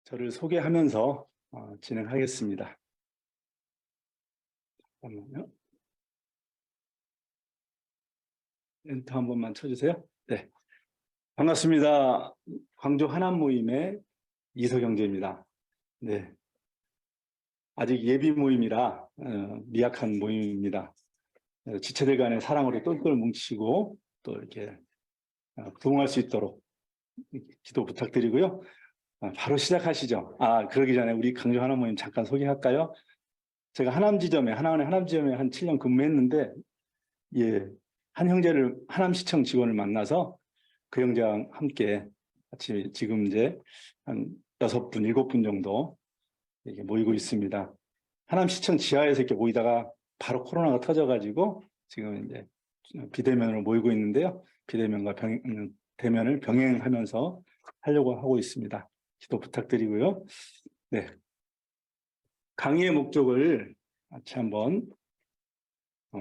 저를 소개하면서 진행하겠습니다. 잠깐만요. 엔터 한 번만 쳐주세요. 네, 반갑습니다. 광주 하남 모임의 이서경제입니다. 네, 아직 예비 모임이라 미약한 모임입니다. 지체들 간의 사랑으로 똘똘 뭉치고 또 이렇게 부흥할 수 있도록 기도 부탁드리고요. 바로 시작하시죠. 그러기 전에 우리 광주 하남 모임 잠깐 소개할까요? 제가 하남의 하남지점에 한 7년 근무했는데, 한 형제를, 하남시청 직원을 만나서 그 형제와 함께 같이 지금 이제 한 6분, 7분 정도 이렇게 모이고 있습니다. 하남시청 지하에서 이렇게 모이다가 바로 코로나가 터져가지고 지금 이제 비대면으로 모이고 있는데요. 비대면과 대면을 병행하면서 하려고 하고 있습니다. 기도 부탁드리고요. 네. 강의의 목적을 같이 한번,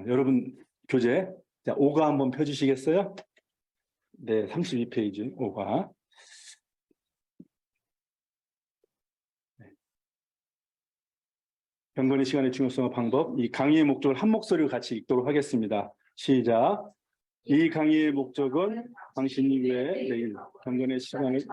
여러분 교재, 자, 5가 한번 펴주시겠어요? 네, 32페이지 5가. 네. 경건의 시간의 중요성과 방법, 이 강의의 목적을 한 목소리로 같이 읽도록 하겠습니다. 시작. 이 강의의 목적은 당신 이후에 내일 경건의 시간을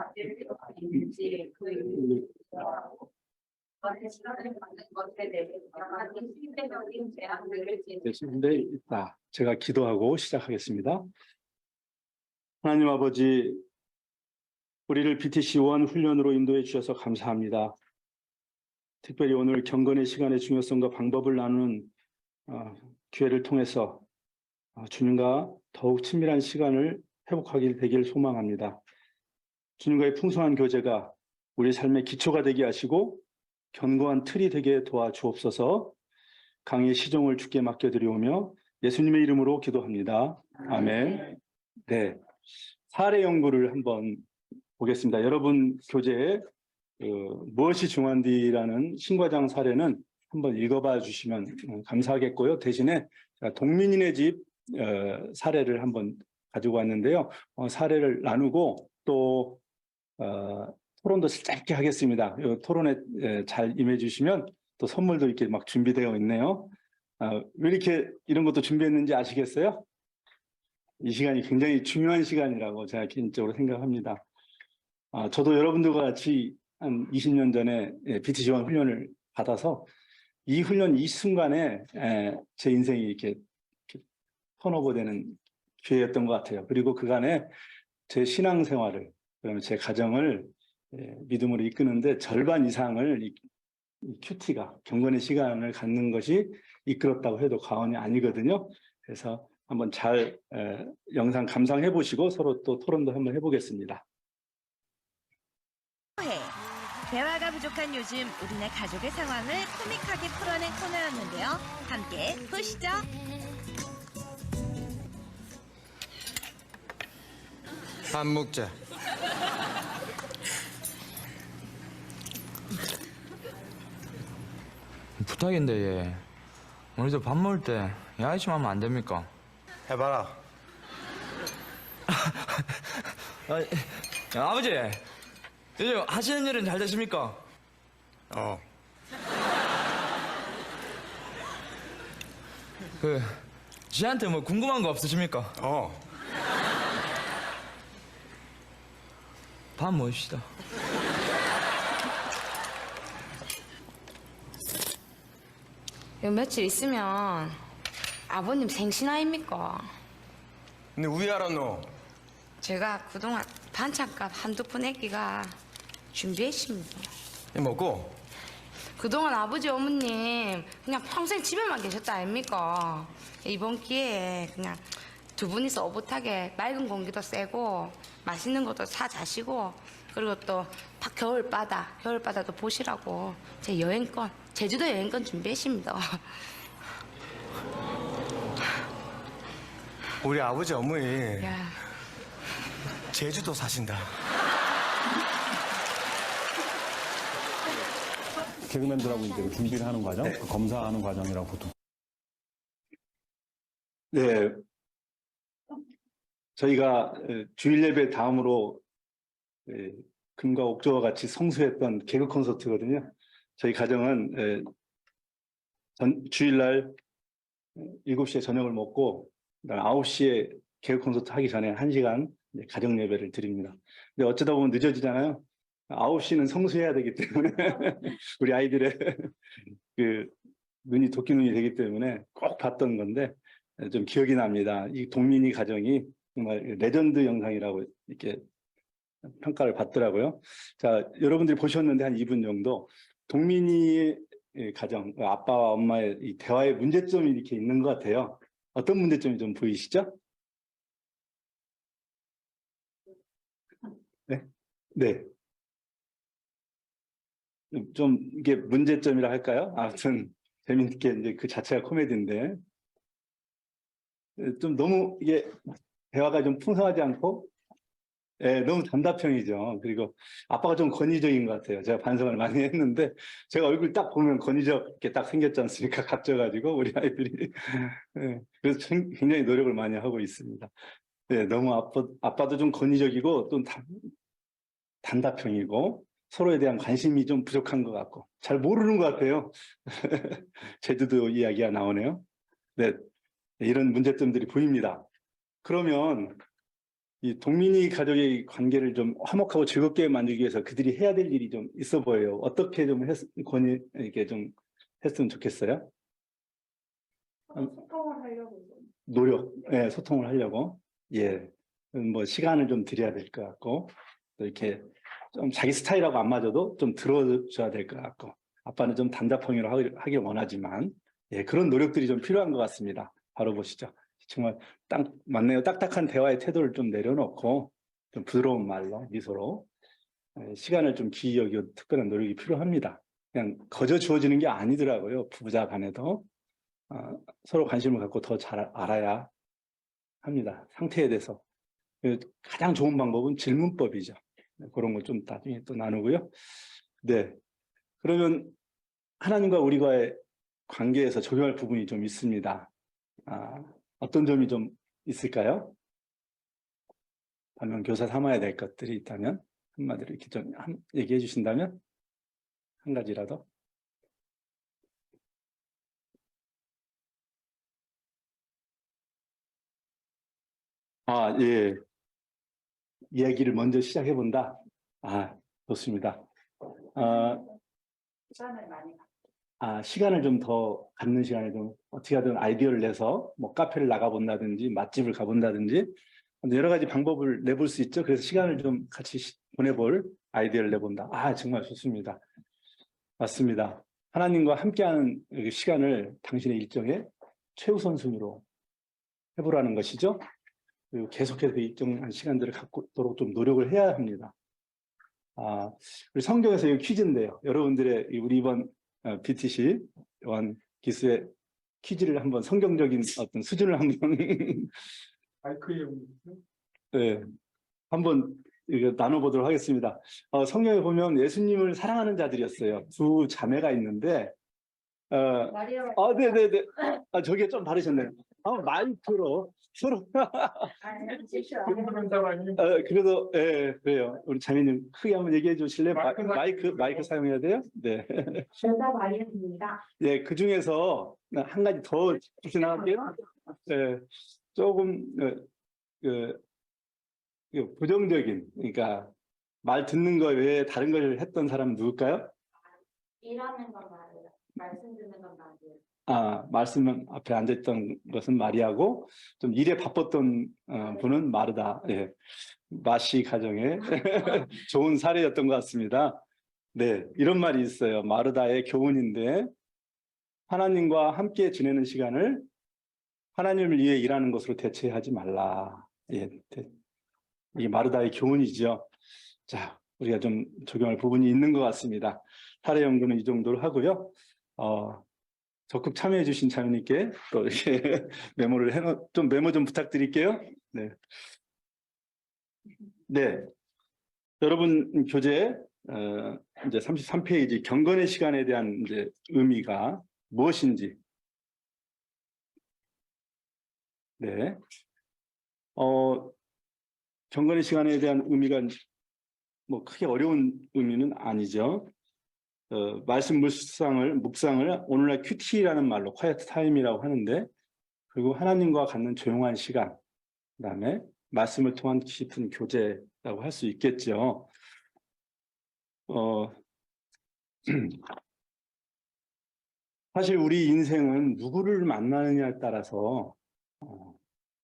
네, 있다. 제가 기도하고 시작하겠습니다. 하나님 아버지, 우리를 BTC1 훈련으로 인도해 주셔서 감사합니다. 특별히 오늘 경건의 시간의 중요성과 방법을 나누는 기회를 통해서 주님과 더욱 친밀한 시간을 회복하게 되길 소망합니다. 주님과의 풍성한 교제가 우리 삶의 기초가 되게 하시고 견고한 틀이 되게 도와주옵소서. 강의 시종을 주께 맡겨드리오며 예수님의 이름으로 기도합니다. 아멘. 네, 사례 연구를 한번 보겠습니다. 여러분 교재에 무엇이 중요한지라는 신과장 사례는 한번 읽어봐 주시면 감사하겠고요. 대신에 동민이네 집 사례를 한번 가지고 왔는데요. 사례를 나누고 또 토론도 짧게 하겠습니다. 토론에 잘 임해 주시면 또 선물도 이렇게 막 준비되어 있네요. 왜 이렇게 이런 것도 준비했는지 아시겠어요? 이 시간이 굉장히 중요한 시간이라고 제가 개인적으로 생각합니다. 저도 여러분들과 같이 한 20년 전에 BTC1 훈련을 받아서 이 훈련 이 순간에 제 인생이 이렇게 턴오버되는 기회였던 것 같아요. 그리고 그간에 제 신앙생활을, 그러면 제 가정을 믿음으로 이끄는데 절반 이상을 이 큐티가 경건의 시간을 갖는 것이 이끌었다고 해도 과언이 아니거든요. 그래서 한번 잘 영상 감상해 보시고 서로 또 토론도 한번 해보겠습니다. 대화가 부족한 요즘 우리네 가족의 상황을 코믹하게 풀어낸 코너였는데요. 함께 보시죠. 밥 먹자. 부탁인데 얘 우리도 밥 먹을 때 야외 좀 하면 안 됩니까? 해봐라. 아버지 요즘 하시는 일은 잘 되십니까? 지한테 뭐 궁금한 거 없으십니까? 밥 먹읍시다. 요 며칠 있으면 아버님 생신 아닙니까? 근데 왜 알았노? 제가 그동안 반찬값 한두 푼 아끼가 준비했습니다. 이 먹고? 그동안 아버지 어머님 그냥 평생 집에만 계셨다 아닙니까? 이번 기회에 그냥 두 분이서 오붓하게 맑은 공기도 쐬고 맛있는 것도 사 자시고 그리고 또 겨울바다도 보시라고 제 여행권, 제주도 여행권 준비했습니다. 우리 아버지 어머니 야. 제주도 사신다. 개그맨들하고 이제 준비를 하는 과정, 네. 검사하는 과정이라고 보통. 네, 저희가 주일 예배 다음으로 금과 옥조와 같이 성수했던 개그 콘서트거든요. 저희 가정은 주일날 7시에 저녁을 먹고 그다음 9시에 개그 콘서트 하기 전에 1시간 가정 예배를 드립니다. 근데 어쩌다 보면 늦어지잖아요. 9시는 성수해야 되기 때문에 우리 아이들의 그 눈이 도끼 눈이 되기 때문에 꼭 봤던 건데 좀 기억이 납니다. 이 동민이 가정이 정말 레전드 영상이라고 이렇게 평가를 받더라고요. 자, 여러분들이 보셨는데 한 2분 정도 동민이의 가정, 아빠와 엄마의 이 대화의 문제점이 이렇게 있는 것 같아요. 어떤 문제점이 좀 보이시죠? 네? 네. 좀 이게 문제점이라 할까요? 아무튼 재밌게 이제 그 자체가 코미디인데 좀 너무 이게 대화가 좀 풍성하지 않고 너무 단답형이죠. 그리고 아빠가 좀 권위적인 것 같아요. 제가 반성을 많이 했는데 제가 얼굴 딱 보면 권위적게 딱 생겼지 않습니까? 갇혀가지고 우리 아이들이 그래서 굉장히 노력을 많이 하고 있습니다. 네, 너무 아빠도 좀 권위적이고 또 단답형이고 서로에 대한 관심이 좀 부족한 것 같고 잘 모르는 것 같아요. 제주도 이야기가 나오네요. 네, 이런 문제점들이 보입니다. 그러면 이 동민이 가족의 관계를 좀 화목하고 즐겁게 만들기 위해서 그들이 해야 될 일이 좀 있어 보여요. 어떻게 좀 이렇게 좀 했으면 좋겠어요? 소통을 하려고. 노력, 소통을 하려고. 예. 뭐 시간을 좀 드려야 될 것 같고 또 이렇게 좀 자기 스타일하고 안 맞아도 좀 들어줘야 될 것 같고 아빠는 좀 단답형으로 하길 원하지만 그런 노력들이 좀 필요한 것 같습니다. 바로 보시죠. 정말 딱 맞네요. 딱딱한 대화의 태도를 좀 내려놓고 좀 부드러운 말로 미소로 시간을 좀 기이 여기고 특별한 노력이 필요합니다. 그냥 거저 주어지는 게 아니더라고요. 부부자 간에도 서로 관심을 갖고 더 잘 알아야 합니다. 상태에 대해서 가장 좋은 방법은 질문법이죠. 그런 거 좀 나중에 또 나누고요. 네, 그러면 하나님과 우리와의 관계에서 적용할 부분이 좀 있습니다. 어떤 점이 좀 있을까요? 반면 교사 삼아야 될 것들이 있다면 한마디로 이렇게 좀 얘기해 주신다면 한 가지라도. 예. 이야기를 먼저 시작해 본다. 좋습니다. 시간을 많이 시간을 좀 더 갖는 시간에 좀 어떻게 하든 아이디어를 내서 뭐 카페를 나가본다든지 맛집을 가본다든지 여러 가지 방법을 내볼 수 있죠. 그래서 시간을 좀 같이 보내볼 아이디어를 내본다. 정말 좋습니다. 맞습니다. 하나님과 함께하는 시간을 당신의 일정의 최우선 순위로 해보라는 것이죠. 그리고 계속해서 일정한 시간들을 갖도록 좀 노력을 해야 합니다. 우리 성경에서 이 퀴즈인데요. 여러분들의 우리 이번 BTC 요한 기수의 퀴즈를 한번 성경적인 어떤 수준을 한번 한번 나눠보도록 하겠습니다. 성경에 보면 예수님을 사랑하는 자들이었어요. 두 자매가 있는데 마리아. 네네네. 저게 좀 다르셨네요. 마이크로 서로. 그래도 그래요. 우리 자매님 크게 한번 얘기해 주실래요? 마이크 사용해야 돼요? 네. 제가 마리아입니다. 네, 그 중에서 한 가지 더 지나갈게요. 조금 부정적인, 그러니까 말 듣는 거 외에 다른 걸 했던 사람은 누굴까요? 일하는 건 말이에요. 말씀 듣는 건 말이에요. 말씀 앞에 앉아있던 것은 마리아고 좀 일에 바빴던 분은 마르다. 마시 가정의 좋은 사례였던 것 같습니다. 네, 이런 말이 있어요. 마르다의 교훈인데 하나님과 함께 지내는 시간을 하나님을 위해 일하는 것으로 대체하지 말라. 이게 마르다의 교훈이죠. 자, 우리가 좀 적용할 부분이 있는 것 같습니다. 사례 연구는 이 정도로 하고요. 적극 참여해 주신 자매님께 또 이렇게 메모를 좀 메모 좀 부탁드릴게요. 네. 여러분 교재 이제 33페이지 경건의 시간에 대한 이제 의미가 무엇인지. 경건의 시간에 대한 의미가 뭐 크게 어려운 의미는 아니죠. 말씀 묵상을 오늘날 큐티라는 말로 quiet time이라고 하는데, 그리고 하나님과 갖는 조용한 시간, 그다음에 말씀을 통한 깊은 교제라고 할 수 있겠죠. 사실 우리 인생은 누구를 만나느냐에 따라서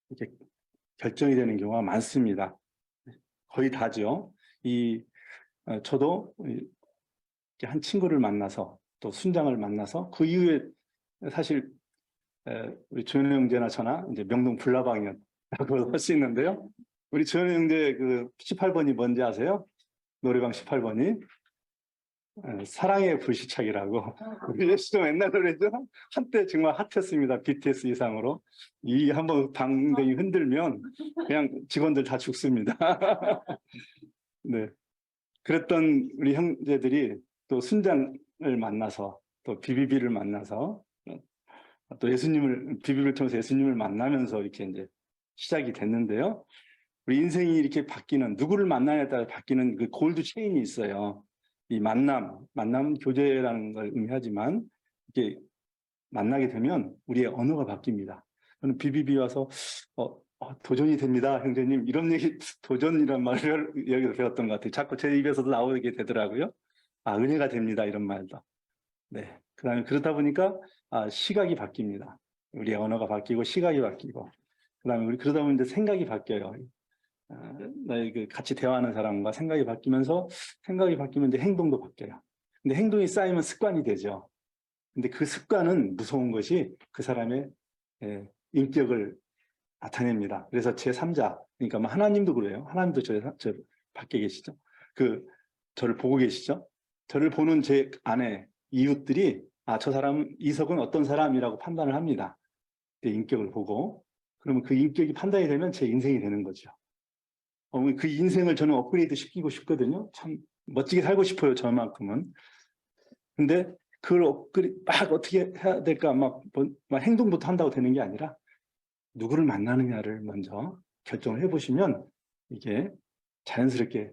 이렇게 결정이 되는 경우가 많습니다. 거의 다죠. 저도 이렇게 한 친구를 만나서 또 순장을 만나서 그 이후에 사실 우리 조현우 형제나 저나 이제 명동 불나방이었다고 할 수 있는데요. 우리 조현우 형제 그 18번이 뭔지 아세요? 노래방 18번이 사랑의 불시착이라고. 좀 옛날 노래죠. 한때 정말 핫했습니다. BTS 이상으로. 이 한번 방댕이 흔들면 그냥 직원들 다 죽습니다. 네. 그랬던 우리 형제들이 또 순장을 만나서 또 비비비를 만나서 또 비비비를 통해서 예수님을 만나면서 이렇게 이제 시작이 됐는데요. 우리 인생이 이렇게 바뀌는, 누구를 만나냐에 따라 바뀌는 그 골드 체인이 있어요. 이 만남은 교제라는 걸 의미하지만, 이렇게 만나게 되면 우리의 언어가 바뀝니다. 저는 비비비 와서, 도전이 됩니다, 형제님. 이런 얘기, 도전이란 말을 여기서 배웠던 것 같아요. 자꾸 제 입에서도 나오게 되더라고요. 은혜가 됩니다, 이런 말도. 네. 그러다 보니까, 시각이 바뀝니다. 우리의 언어가 바뀌고, 시각이 바뀌고. 그러다 보면 이제 생각이 바뀌어요. 같이 대화하는 사람과 생각이 바뀌면서, 생각이 바뀌면 이제 행동도 바뀌어요. 근데 행동이 쌓이면 습관이 되죠. 근데 그 습관은 무서운 것이 그 사람의 인격을 나타냅니다. 그래서 제3자, 그러니까 뭐 하나님도 그래요. 하나님도 저 밖에 계시죠. 저를 보고 계시죠. 저를 보는 제 안에 이웃들이 저 사람, 이석은 어떤 사람이라고 판단을 합니다. 내 인격을 보고. 그러면 그 인격이 판단이 되면 제 인생이 되는 거죠. 그 인생을 저는 업그레이드 시키고 싶거든요. 참 멋지게 살고 싶어요, 저만큼은. 근데 그걸 막 어떻게 해야 될까, 막 행동부터 한다고 되는 게 아니라 누구를 만나느냐를 먼저 결정을 해보시면 이게 자연스럽게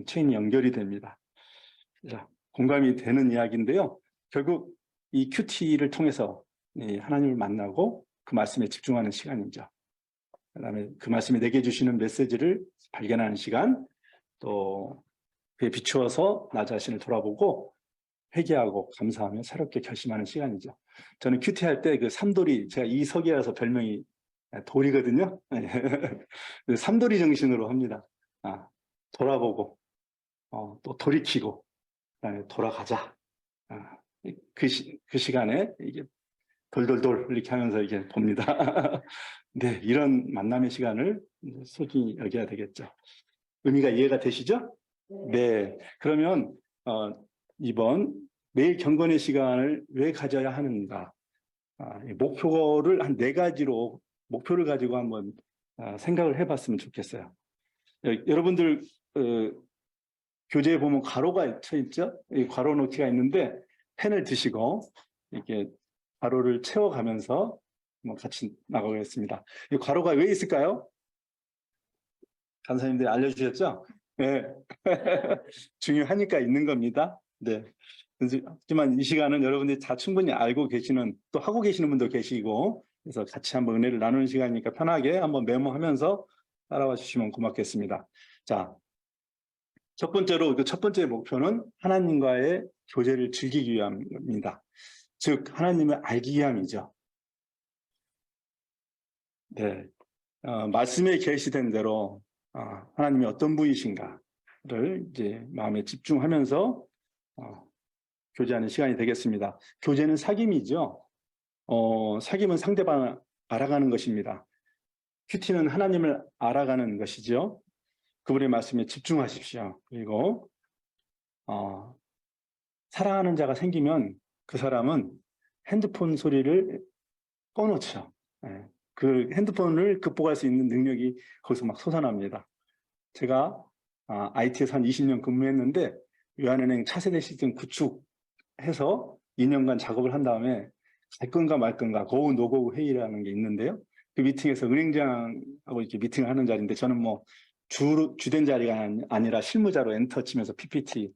체인이 연결이 됩니다. 자, 공감이 되는 이야기인데요. 결국 이 큐티를 통해서 하나님을 만나고 그 말씀에 집중하는 시간이죠. 그다음에 그 말씀이 내게 주시는 메시지를 발견하는 시간, 또 그에 비추어서 나 자신을 돌아보고 회개하고 감사하며 새롭게 결심하는 시간이죠. 저는 큐티 할 때 그 삼돌이, 제가 이석이라서 별명이 돌이거든요. 삼돌이 정신으로 합니다. 돌아보고, 또 돌이키고, 그다음에 돌아가자. 그 시간에 이게 돌돌돌 이렇게 하면서 이게 봅니다. 네, 이런 만남의 시간을 소중히 여겨야 되겠죠. 의미가 이해가 되시죠? 네. 그러면 이번 매일 경건의 시간을 왜 가져야 하는가? 목표를 한 4가지로 목표를 가지고 한번 생각을 해봤으면 좋겠어요. 여러분들 교재에 보면 가로가 쳐 있죠? 이 가로 놓기가 있는데 펜을 드시고 이렇게 가로를 채워가면서 같이 나가겠습니다. 이 가로가 왜 있을까요? 간사님들이 알려주셨죠? 네. 중요하니까 있는 겁니다. 네. 하지만 이 시간은 여러분들이 다 충분히 알고 계시는, 또 하고 계시는 분도 계시고, 그래서 같이 한번 은혜를 나누는 시간이니까 편하게 한번 메모하면서 따라와 주시면 고맙겠습니다. 자, 첫 번째 목표는 하나님과의 교제를 즐기기 위함입니다. 즉, 하나님을 알기 위함이죠. 네. 말씀에 계시된 대로, 하나님이 어떤 분이신가를 이제 마음에 집중하면서, 교제하는 시간이 되겠습니다. 교제는 사귐이죠. 사귐은 상대방을 알아가는 것입니다. 큐티는 하나님을 알아가는 것이죠. 그분의 말씀에 집중하십시오. 그리고 사랑하는 자가 생기면 그 사람은 핸드폰 소리를 꺼놓죠. 그 핸드폰을 극복할 수 있는 능력이 거기서 막 솟아납니다. 제가 IT에서 한 20년 근무했는데 외환은행 차세대 시스템 구축해서 2년간 작업을 한 다음에 갈 건가 말 건가 고우 노고우 회의라는 게 있는데요. 그 미팅에서 은행장하고 이렇게 미팅을 하는 자리인데 저는 뭐 주된 자리가 아니라 실무자로 엔터 치면서 PPT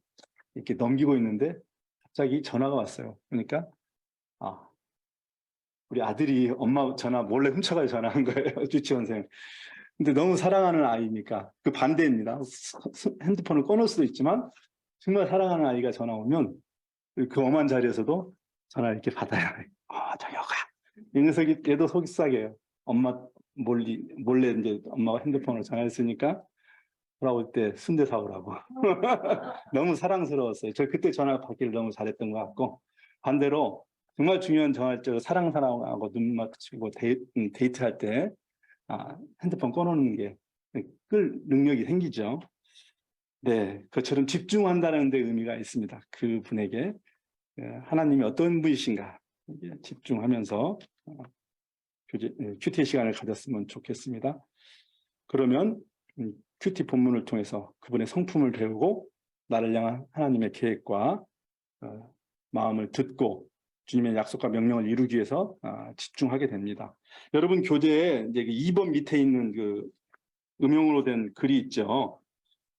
이렇게 넘기고 있는데 갑자기 전화가 왔어요. 그러니까 우리 아들이 엄마 전화 몰래 훔쳐가서 전화한 거예요. 유치원생. 근데 너무 사랑하는 아이니까 그 반대입니다. 핸드폰을 꺼놓을 수도 있지만 정말 사랑하는 아이가 전화 오면 그 엄한 자리에서도 전화를 이렇게 받아야 해요. 저기가. 이 녀석이 얘도 속삭여요. 엄마 몰래 이제 엄마가 핸드폰을 전화했으니까 돌아올 때 순대 사오라고. 너무 사랑스러웠어요. 저 그때 전화 받기를 너무 잘했던 것 같고 반대로 정말 중요한 전화를 사랑하고 눈 맞추고 데이트할 때 핸드폰 꺼놓는 게 끌 능력이 생기죠. 네, 그처럼 집중한다는 데 의미가 있습니다. 그 분에게 하나님이 어떤 분이신가 집중하면서 큐티 시간을 가졌으면 좋겠습니다. 그러면 큐티 본문을 통해서 그분의 성품을 배우고 나를 향한 하나님의 계획과 마음을 듣고 주님의 약속과 명령을 이루기 위해서 집중하게 됩니다. 여러분 교재에 이제 2번 밑에 있는 그 음영으로 된 글이 있죠.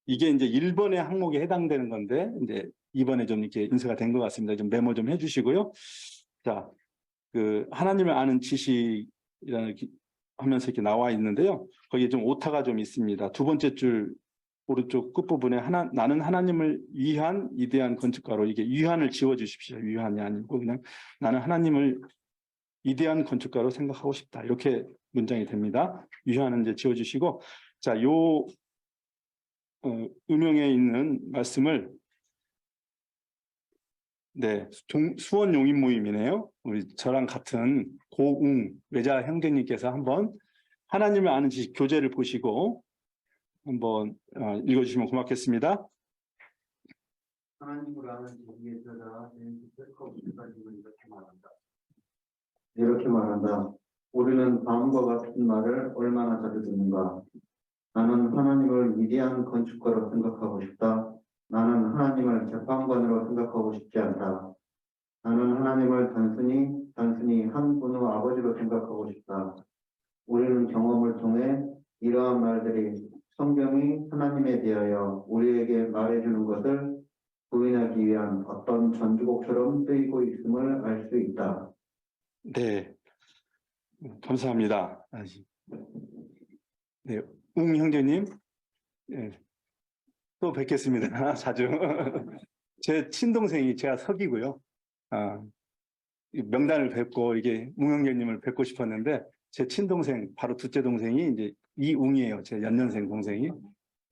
이게 이제 1번의 항목에 해당되는 건데 이제 2번에 좀 이렇게 인쇄가 된 것 같습니다. 좀 메모 좀 해주시고요. 자, 그 하나님을 아는 지식이라는 하면서 이렇게 나와 있는데요. 거기에 좀 오타가 좀 있습니다. 두 번째 줄 오른쪽 끝부분에 나는 하나님을 위한 위대한 건축가로 이게 위한을 지워주십시오. 위한이 아니고 그냥 나는 하나님을 위대한 건축가로 생각하고 싶다. 이렇게 문장이 됩니다. 위한은 이제 지워주시고 자, 요 음영에 있는 말씀을 네, 수원 용인 모임이네요. 우리 저랑 같은 고웅 외자 형제님께서 한번 하나님을 아는 지식 교재를 보시고 한번 읽어주시면 고맙겠습니다. 하나님을 아는 지식에 들어가 이렇게 말한다. 우리는 다음과 같은 말을 얼마나 자주 듣는가. 나는 하나님을 위대한 건축가로 생각하고 싶다. 나는 하나님을 재판관으로 생각하고 싶지 않다. 나는 하나님을 단순히 한 분의 아버지로 생각하고 싶다. 우리는 경험을 통해 이러한 말들이 성경이 하나님에 대하여 우리에게 말해주는 것을 부인하기 위한 어떤 전주곡처럼 쓰이고 있음을 알 수 있다. 네, 감사합니다. 네, 웅 형제님, 네, 또 뵙겠습니다. 자주. 제 친동생이 제가 석이고요. 명단을 뵙고 이게 웅 형제님을 뵙고 싶었는데 제 친동생 바로 둘째 동생이 이제 이웅이에요. 제 연년생 동생이.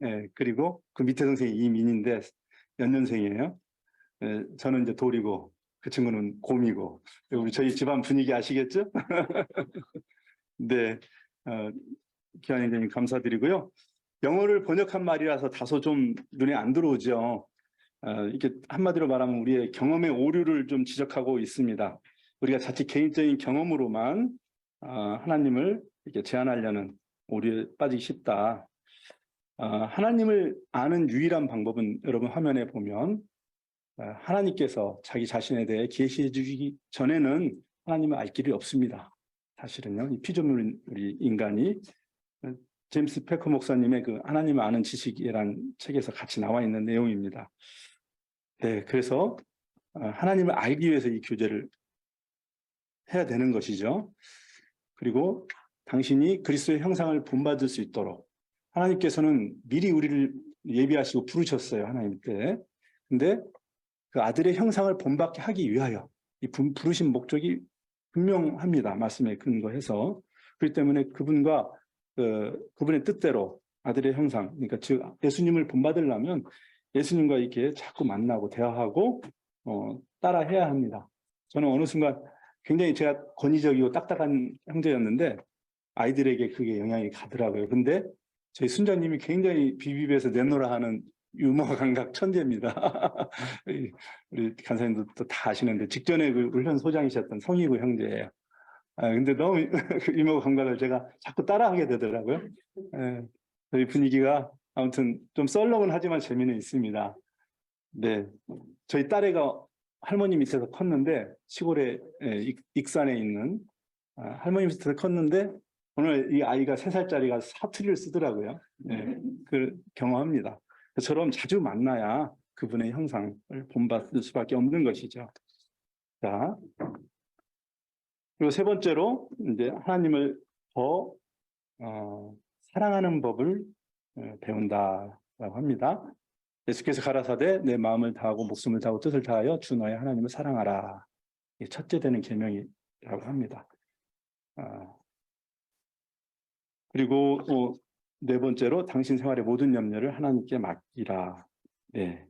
예, 그리고 그 밑에 동생이 이민인데 연년생이에요. 예, 저는 이제 돌이고 그 친구는 곰이고 우리 저희 집안 분위기 아시겠죠? 네, 기환 형님 감사드리고요. 영어를 번역한 말이라서 다소 좀 눈에 안 들어오죠. 이렇게 한마디로 말하면 우리의 경험의 오류를 좀 지적하고 있습니다. 우리가 자칫 개인적인 경험으로만 하나님을 이렇게 제안하려는 오류에 빠지기 쉽다. 하나님을 아는 유일한 방법은 여러분 화면에 보면 하나님께서 자기 자신에 대해 계시해 주시기 전에는 하나님을 알 길이 없습니다. 사실은요. 이 피조물 우리 인간이 제임스 페커 목사님의 그 하나님을 아는 지식이라는 책에서 같이 나와 있는 내용입니다. 네, 그래서 하나님을 알기 위해서 이 교제를 해야 되는 것이죠. 그리고 당신이 그리스도의 형상을 본받을 수 있도록 하나님께서는 미리 우리를 예비하시고 부르셨어요. 하나님 때. 근데 그 아들의 형상을 본받게 하기 위하여 이 부르신 목적이 분명합니다. 말씀에 근거해서. 그렇기 때문에 그분의 뜻대로 아들의 형상, 그러니까 즉 예수님을 본받으려면 예수님과 이렇게 자꾸 만나고 대화하고 따라해야 합니다. 저는 어느 순간 굉장히 제가 권위적이고 딱딱한 형제였는데 아이들에게 그게 영향이 가더라고요. 근데 저희 순자님이 굉장히 비비비에서 내노라 하는 유머 감각 천재입니다. 우리 간사님도 또 다 아시는데 직전에 그 훈련 소장이셨던 성희구 형제예요. 근데 너무 그 유머 감각을 제가 자꾸 따라하게 되더라고요. 저희 분위기가 아무튼 좀 썰렁은 하지만 재미는 있습니다. 네, 저희 딸애가 할머니 밑에서 컸는데 시골에 익산에 있는 할머니 밑에서 컸는데 오늘 이 아이가 3살짜리가 사투리를 쓰더라고요. 네, 그 경험합니다. 저처럼 자주 만나야 그분의 형상을 본받을 수밖에 없는 것이죠. 자, 그리고 세 번째로 이제 하나님을 더 사랑하는 법을 배운다라고 합니다. 예수께서 가라사대 내 마음을 다하고 목숨을 다하고 뜻을 다하여 주 너의 하나님을 사랑하라. 이게 첫째 되는 계명이라고 합니다. 그리고 네 번째로 당신 생활의 모든 염려를 하나님께 맡기라. 네.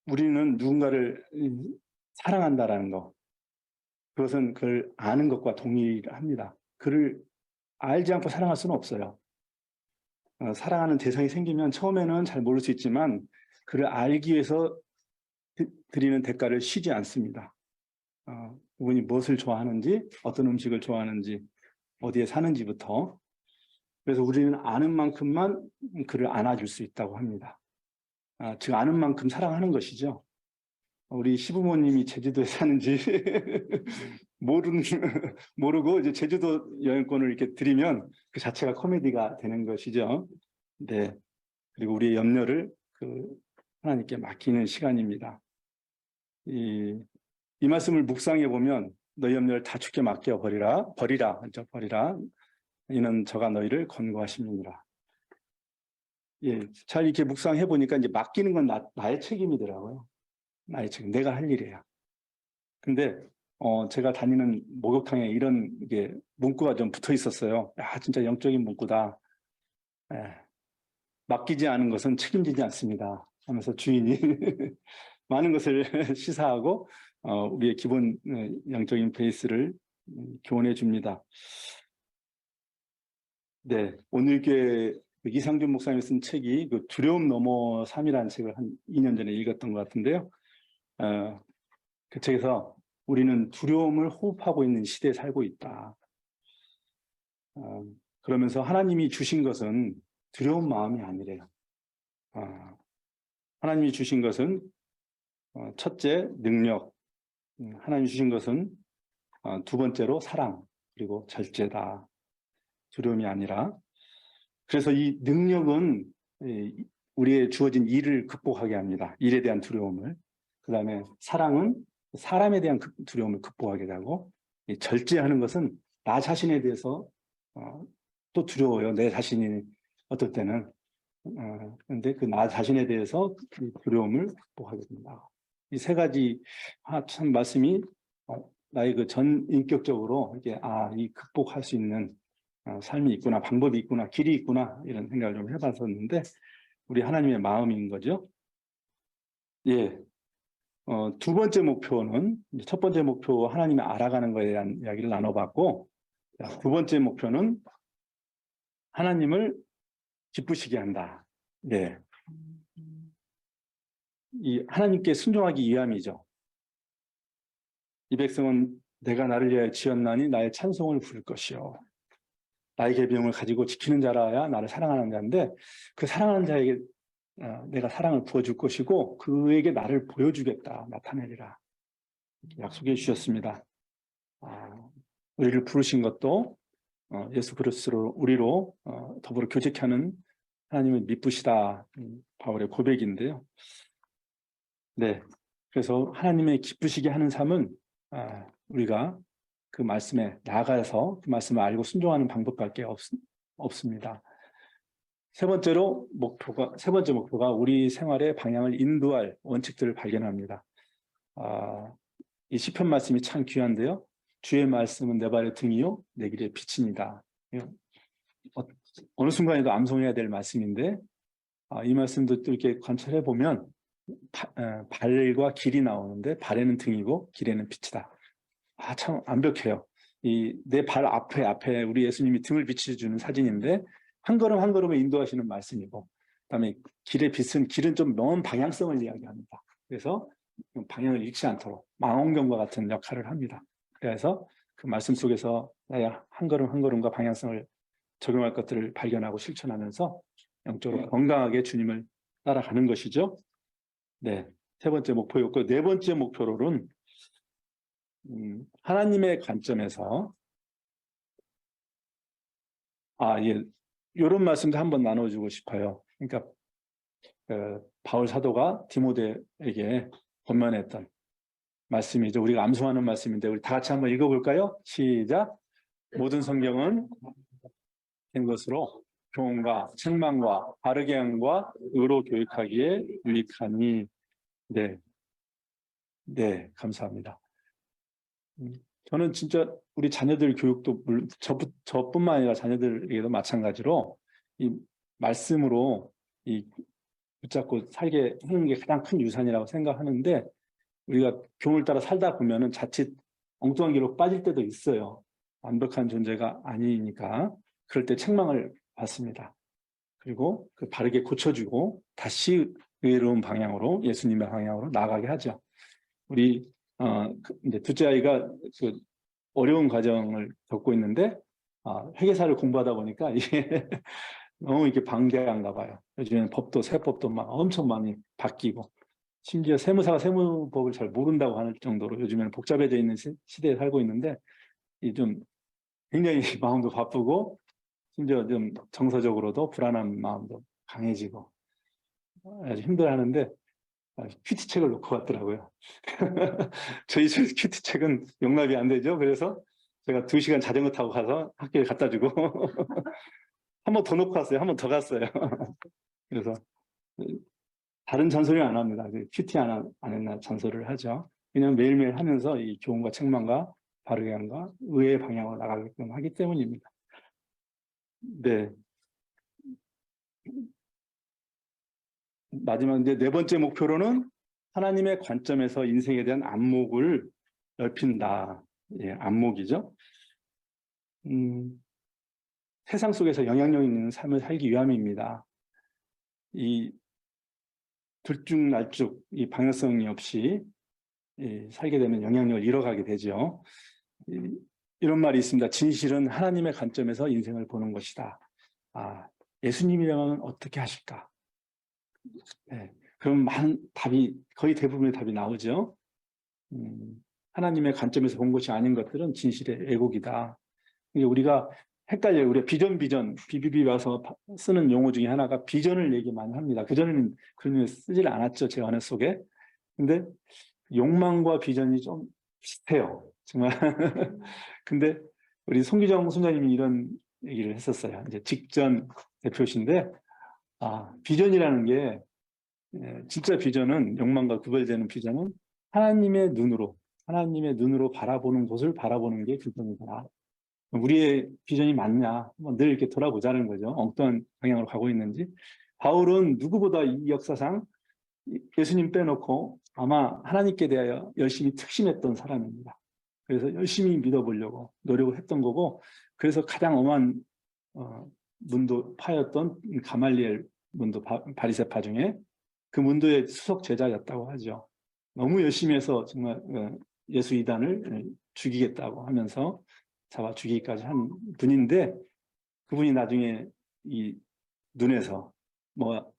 우리는 누군가를 사랑한다라는 것, 그것은 그를 아는 것과 동일합니다. 그를 알지 않고 사랑할 수는 없어요. 사랑하는 대상이 생기면 처음에는 잘 모를 수 있지만 그를 알기 위해서 드리는 대가를 쉬지 않습니다. 그분이 무엇을 좋아하는지, 어떤 음식을 좋아하는지, 어디에 사는지부터. 그래서 우리는 아는 만큼만 그를 안아줄 수 있다고 합니다. 즉 아는 만큼 사랑하는 것이죠. 우리 시부모님이 제주도에 사는지 모르고 이제 제주도 여행권을 이렇게 드리면 그 자체가 코미디가 되는 것이죠. 네. 그리고 우리의 염려를 하나님께 맡기는 시간입니다. 이 말씀을 묵상해 보면 너희 염려를 다 주께 맡겨 버리라. 이는 저가 너희를 권고하심이니라. 예, 잘 이렇게 묵상해 보니까 이제 맡기는 건 나의 책임이더라고요. 나의 책임, 내가 할 일이에요. 근데 제가 다니는 목욕탕에 이런 게 문구가 좀 붙어 있었어요. 야, 진짜 영적인 문구다. 예, 맡기지 않은 것은 책임지지 않습니다. 하면서 주인이 많은 것을 시사하고 우리의 기본 영적인 베이스를 교훈해 줍니다. 네, 오늘 교회 이상준 목사님이 쓴 책이 그 두려움 넘어 삶이라는 책을 한 2년 전에 읽었던 것 같은데요. 그 책에서 우리는 두려움을 호흡하고 있는 시대에 살고 있다. 그러면서 하나님이 주신 것은 두려운 마음이 아니래요. 하나님이 주신 것은 첫째, 능력. 하나님이 주신 것은 두 번째로 사랑, 그리고 절제다. 두려움이 아니라. 그래서 이 능력은 우리의 주어진 일을 극복하게 합니다. 일에 대한 두려움을. 그 다음에 사랑은 사람에 대한 두려움을 극복하게 되고, 절제하는 것은 나 자신에 대해서 또 두려워요. 내 자신이 어떨 때는. 그런데 그 나 자신에 대해서 두려움을 극복하게 됩니다. 이 세 가지 참 말씀이 나의 그 전 인격적으로 이게 이 극복할 수 있는 삶이 있구나, 방법이 있구나, 길이 있구나 이런 생각을 좀 해봤었는데 우리 하나님의 마음인 거죠. 예. 두 번째 목표는 첫 번째 목표 하나님을 알아가는 것에 대한 이야기를 나눠봤고 두 번째 목표는 하나님을 기쁘시게 한다. 네. 이 하나님께 순종하기 위함이죠. 이 백성은 내가 나를 위하여 지었나니 나의 찬송을 부를 것이요. 나의 계명을 가지고 지키는 자라야 나를 사랑하는 자인데 그 사랑하는 자에게 내가 사랑을 부어줄 것이고 그에게 나를 보여주겠다. 나타내리라. 약속해 주셨습니다. 우리를 부르신 것도 예수 그리스도로 우리로 더불어 교제케 하는 하나님을 미쁘시다. 바울의 고백인데요. 네, 그래서 하나님의 기쁘시게 하는 삶은 우리가 그 말씀에 나아가서 그 말씀을 알고 순종하는 방법밖에 없습니다. 세 번째 목표가 우리 생활의 방향을 인도할 원칙들을 발견합니다. 이 시편 말씀이 참 귀한데요. 주의 말씀은 내 발의 등이요 내 길의 빛입니다. 어느 순간에도 암송해야 될 말씀인데 이 말씀도 또 이렇게 관찰해 보면 발과 길이 나오는데 발에는 등이고 길에는 빛이다. 참 완벽해요. 내 발 앞에 우리 예수님이 등을 비춰주는 사진인데 한 걸음 한 걸음을 인도하시는 말씀이고 그다음에 길은 좀 먼 방향성을 이야기합니다. 그래서 방향을 잃지 않도록 망원경과 같은 역할을 합니다. 그래서 그 말씀 속에서 나의 한 걸음 한 걸음과 방향성을 적용할 것들을 발견하고 실천하면서 영적으로 건강하게 주님을 따라가는 것이죠. 네, 세 번째 목표였고 네 번째 목표로는 하나님의 관점에서 예, 이런 말씀도 한번 나눠주고 싶어요. 그러니까 바울 사도가 디모데에게 권면했던 말씀이죠. 우리가 암송하는 말씀인데 우리 다 같이 한번 읽어볼까요? 시작. 모든 성경은 된 것으로 교훈과 책망과 바르게 함과 의로 교육하기에 유익하니. 네, 네, 감사합니다. 저는 진짜 우리 자녀들 교육도 저뿐만 아니라 자녀들에게도 마찬가지로 이 말씀으로 이 붙잡고 살게 하는 게 가장 큰 유산이라고 생각하는데, 우리가 교훈을 따라 살다 보면은 자칫 엉뚱한 길로 빠질 때도 있어요. 완벽한 존재가 아니니까. 그럴 때 책망을 받습니다. 그리고 그 바르게 고쳐주고 다시 의로운 방향으로, 예수님의 방향으로 나아가게 하죠. 우리 이제 둘째 아이가 그 어려운 과정을 겪고 있는데 회계사를 공부하다 보니까 이게 너무 이렇게 방대한가 봐요. 요즘에는 법도 세법도 막 엄청 많이 바뀌고, 심지어 세무사가 세무법을 잘 모른다고 하는 정도로 요즘에는 복잡해져 있는 시대에 살고 있는데, 이 좀 굉장히 마음도 바쁘고 심지어 좀 정서적으로도 불안한 마음도 강해지고 아주 힘들어하는데 큐티책을 놓고 왔더라고요. 저희 집 큐티책은 용납이 안 되죠. 그래서 제가 2시간 자전거 타고 가서 학교에 갖다 주고 한 번 더 놓고 왔어요. 한 번 더 갔어요. 그래서 다른 잔소리는 안 합니다. 큐티 안 했나 잔소리를 하죠. 왜냐하면 매일매일 하면서 이 교훈과 책망과 바르게 함과 의의 방향으로 나가게끔 하기 때문입니다. 네. 마지막 이제 4번째 목표로는 하나님의 관점에서 인생에 대한 안목을 넓힌다. 예, 안목이죠. 세상 속에서 영향력 있는 삶을 살기 위함입니다. 이 들쭉날쭉 이 방향성이 없이 살게 되면 영향력을 잃어가게 되죠. 이런 말이 있습니다. 진실은 하나님의 관점에서 인생을 보는 것이다. 예수님이라면 어떻게 하실까? 네, 그럼 거의 대부분의 답이 나오죠. 하나님의 관점에서 본 것이 아닌 것들은 진실의 왜곡이다. 우리가 헷갈려요. 우리가 비전, BBB 와서 쓰는 용어 중에 하나가 비전을 얘기 많이 합니다. 그전에는 그런 걸 쓰질 않았죠. 제 언어 속에. 근데 욕망과 비전이 좀 비슷해요. 정말. 근데 우리 송기정 선생님이 이런 얘기를 했었어요. 이제 직전 대표신데, 비전이라는 게, 진짜 비전은, 욕망과 구별되는 비전은 하나님의 눈으로 바라보는 곳을 바라보는 게 비전이다. 우리의 비전이 맞냐? 늘 이렇게 돌아보자는 거죠. 엉뚱한 방향으로 가고 있는지. 바울은 누구보다 이 역사상 예수님 빼놓고 아마 하나님께 대하여 열심히 특심했던 사람입니다. 그래서 열심히 믿어보려고 노력을 했던 거고, 그래서 가장 엄한 문도파였던 가말리엘 문도 바리새파 중에 그 문도의 수석 제자였다고 하죠. 너무 열심히 해서 정말 예수 이단을 죽이겠다고 하면서 잡아 죽이기까지 한 분인데, 그분이 나중에 이 눈에서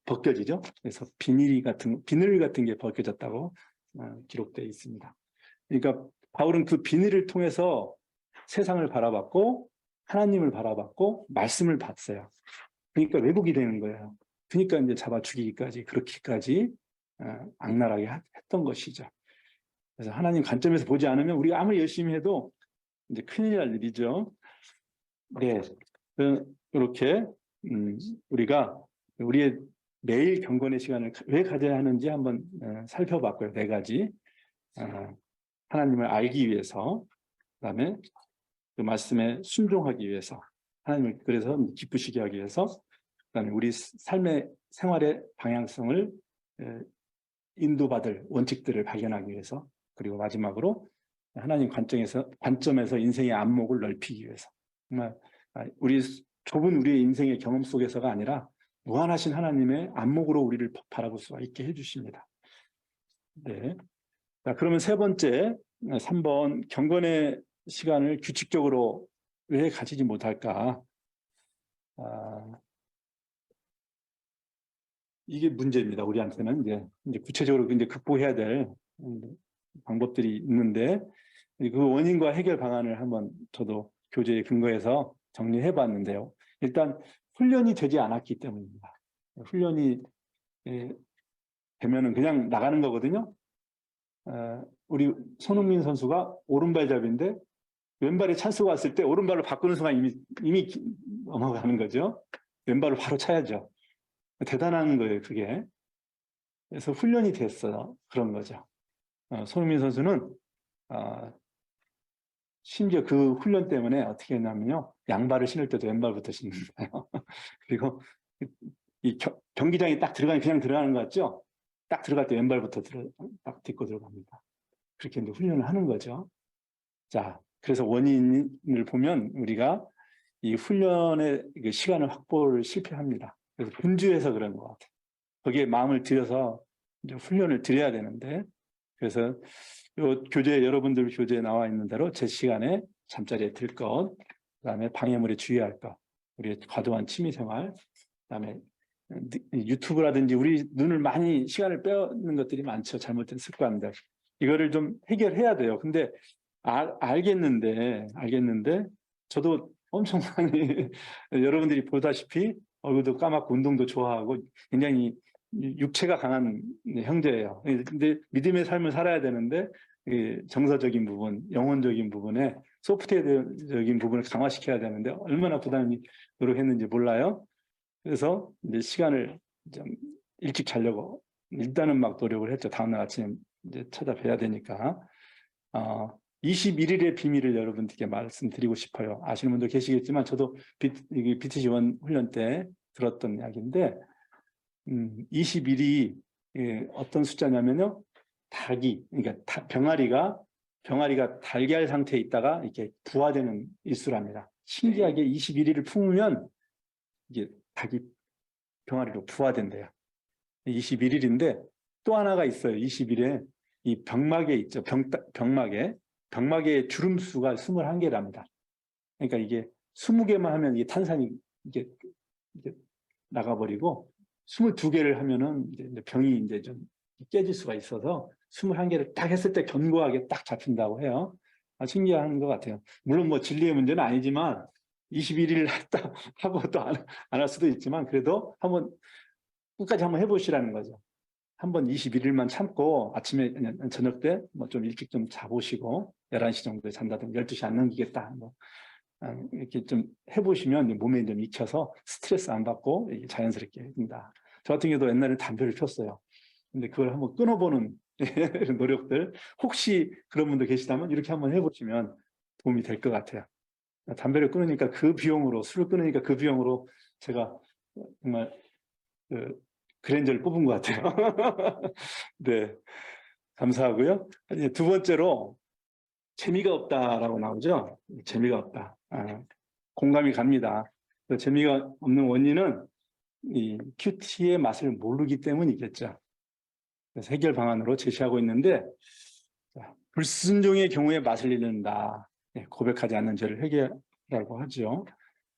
벗겨지죠. 그래서 비늘 같은 게 벗겨졌다고 기록되어 있습니다. 그러니까 바울은 그 비늘을 통해서 세상을 바라봤고 하나님을 바라봤고 말씀을 봤어요. 그러니까 왜곡이 되는 거예요. 그러니까 이제 잡아 죽이기까지 그렇게까지 악랄하게 했던 것이죠. 그래서 하나님 관점에서 보지 않으면 우리가 아무리 열심히 해도 이제 큰일 날 일이죠. 네, 이렇게 우리가 우리의 매일 경건의 시간을 왜 가져야 하는지 한번 살펴봤고요. 4가지. 하나님을 알기 위해서, 그다음에 그 말씀에 순종하기 위해서, 하나님을 그래서 기쁘시게 하기 위해서, 그다음에 우리 삶의 생활의 방향성을 인도받을 원칙들을 발견하기 위해서, 그리고 마지막으로 하나님 관점에서 인생의 안목을 넓히기 위해서, 정말 좁은 우리의 인생의 경험 속에서가 아니라 무한하신 하나님의 안목으로 우리를 바라볼 수가 있게 해주십니다. 네. 자, 그러면 3번 경건의 시간을 규칙적으로 왜 가지지 못할까? 이게 문제입니다. 우리한테는 이제 구체적으로 이제 극복해야 될 방법들이 있는데, 그 원인과 해결 방안을 한번 저도 교재에 근거해서 정리해 봤는데요. 일단 훈련이 되지 않았기 때문입니다. 훈련이 되면은 그냥 나가는 거거든요. 우리 손흥민 선수가 오른발잡이인데 왼발에 찬스가 왔을 때 오른발로 바꾸는 순간 이미 넘어가는 거죠. 왼발로 바로 차야죠. 대단한 거예요, 그게. 그래서 훈련이 됐어요. 그런 거죠. 손흥민 선수는 심지어 그 훈련 때문에 어떻게 했냐면요. 양발을 신을 때도 왼발부터 신는 거예요. 그리고 이 경기장에 딱 들어가니 그냥 들어가는 거 같죠? 딱 들어갈 때 왼발부터 딱 딛고 들어갑니다. 그렇게 이제 훈련을 하는 거죠. 자, 그래서 원인을 보면 우리가 이 훈련의 시간을 확보를 실패합니다. 그래서 분주해서 그런 것 같아요. 거기에 마음을 들여서 이제 훈련을 드려야 되는데, 그래서 요 교재, 여러분들 교재에 나와 있는 대로 제 시간에 잠자리에 들 것, 그다음에 방해물에 주의할 것, 우리의 과도한 취미생활, 그다음에 유튜브라든지 우리 눈을 많이 시간을 빼앗는 것들이 많죠. 잘못된 습관들. 이거를 좀 해결해야 돼요. 근데 알겠는데 저도 엄청 많이 여러분들이 보다시피 얼굴도 까맣고 운동도 좋아하고 굉장히 육체가 강한 형제예요. 근데 믿음의 삶을 살아야 되는데 정서적인 부분, 영혼적인 부분에 소프트웨어적인 부분을 강화시켜야 되는데 얼마나 부담이 노력했는지 몰라요. 그래서 이제 시간을 좀 일찍 자려고 일단은 막 노력을 했죠. 다음날 아침에 이제 찾아뵈야 되니까. 21일의 비밀을 여러분들께 말씀드리고 싶어요. 아시는 분도 계시겠지만 저도 BTC1 훈련 때 들었던 이야기인데 21일이 어떤 숫자냐면요. 닭이, 그러니까 병아리가 달걀 상태에 있다가 이렇게 부화되는 일수랍니다. 신기하게 21일을 품으면 이게 닭이 병아리로 부화된대요. 21일인데 또 하나가 있어요. 20일에 이 병막에 있죠. 병막에 주름수가 21개랍니다. 그러니까 이게 20개만 하면 이게 탄산이 이게 나가버리고 22개를 하면은 이제 병이 이제 좀 깨질 수가 있어서 21개를 딱 했을 때 견고하게 딱 잡힌다고 해요. 신기한 것 같아요. 물론 뭐 진리의 문제는 아니지만 21일 했다 하고 또 안 할 수도 있지만 그래도 끝까지 한번 해보시라는 거죠. 한번 21일만 참고 아침에 저녁 때 뭐 좀 일찍 좀 자보시고 11시 정도에 잔다든지 12시 안 넘기겠다. 이렇게 좀 해보시면 몸에 좀 익혀서 스트레스 안 받고 자연스럽게 된다. 저 같은 경우도 옛날에 담배를 폈어요. 근데 그걸 한번 끊어보는 노력들 혹시 그런 분들 계시다면 이렇게 한번 해보시면 도움이 될 것 같아요. 담배를 끊으니까 술을 끊으니까 그 비용으로 제가 정말 그랜저를 뽑은 것 같아요. 네, 감사하고요. 이제 두 번째로 재미가 없다라고 나오죠. 재미가 없다. 공감이 갑니다. 재미가 없는 원인은 이 큐티의 맛을 모르기 때문이겠죠. 그래서 해결 방안으로 제시하고 있는데 불순종의 경우에 맛을 잃는다. 고백하지 않는 죄를 회개라고 하죠.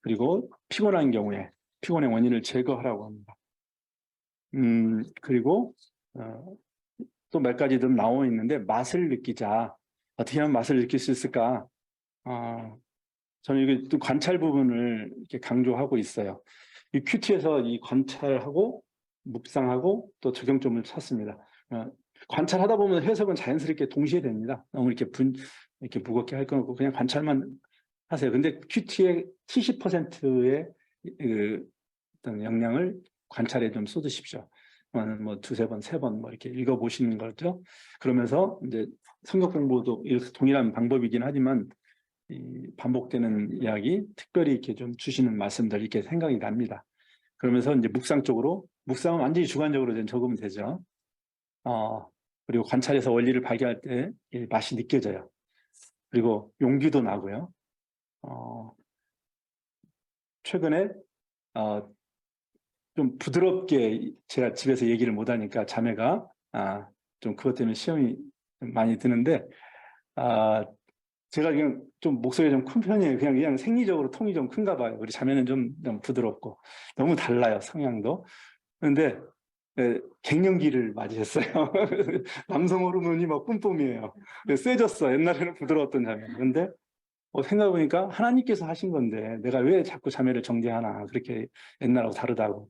그리고 피곤한 경우에 피곤의 원인을 제거하라고 합니다. 그리고 또 몇 가지 좀 나와 있는데 맛을 느끼자. 어떻게 하면 맛을 느낄 수 있을까? 저는 이게 또 관찰 부분을 이렇게 강조하고 있어요. 이 큐티에서 이 관찰하고 묵상하고 또 적용점을 찾습니다. 관찰하다 보면 해석은 자연스럽게 동시에 됩니다. 너무 이렇게 무겁게 할 건 없고 그냥 관찰만 하세요. 근데 큐티의 70%의 어떤 영향을 관찰에 좀 쏟으십시오. 뭐 두세 번, 세 번 뭐 이렇게 읽어보시는 거죠. 그러면서 이제 성경 공부도 동일한 방법이긴 하지만 이 반복되는 이야기, 특별히 이렇게 좀 주시는 말씀들 이렇게 생각이 납니다. 그러면서 이제 묵상은 완전히 주관적으로 좀 적으면 되죠. 그리고 관찰해서 원리를 발견할 때 맛이 느껴져요. 그리고 용기도 나고요. 최근에 좀 부드럽게 제가 집에서 얘기를 못하니까 자매가 좀 그것 때문에 시험이 많이 드는데 제가 그냥 좀 목소리가 좀 큰 편이에요. 그냥 생리적으로 통이 좀 큰가 봐요. 우리 자매는 좀 부드럽고 너무 달라요. 성향도. 그런데 갱년기를 맞이했어요. 남성 호르몬이 막 뿜뿜이에요. 세졌어. 옛날에는 부드러웠던 자매. 근데 생각해보니까 하나님께서 하신 건데 내가 왜 자꾸 자매를 정죄하나. 그렇게 옛날하고 다르다고.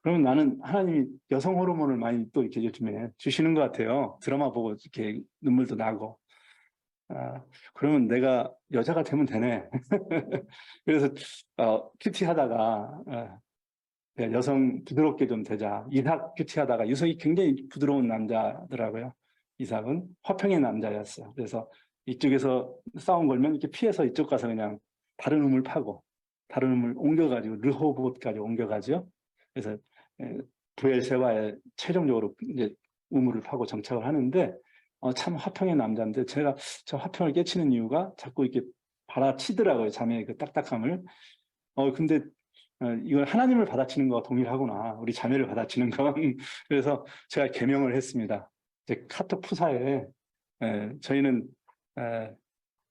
그러면 나는 하나님이 여성 호르몬을 많이 또 이렇게 요즘에 주시는 것 같아요. 드라마 보고 이렇게 눈물도 나고. 그러면 내가 여자가 되면 되네. 그래서 큐티 하다가 여성 부드럽게 좀 되자. 이삭 큐티 하다가 이삭이 굉장히 부드러운 남자더라고요. 이삭은 화평의 남자였어요. 그래서 이쪽에서 싸움 걸면 이렇게 피해서 이쪽 가서 그냥 다른 우물 파고 다른 우물 옮겨가지고 르호봇까지 옮겨가죠. 그래서 부엘세바에 최종적으로 이제 우물을 파고 정착을 하는데 참 화평의 남자인데 제가 저 화평을 깨치는 이유가 자꾸 이렇게 받아치더라고요. 자매의 그 딱딱함을. 근데 이걸 하나님을 받아치는 거와 동일하구나. 우리 자매를 받아치는 건. 그래서 제가 계명을 했습니다. 이제 카톡 푸사에 저희는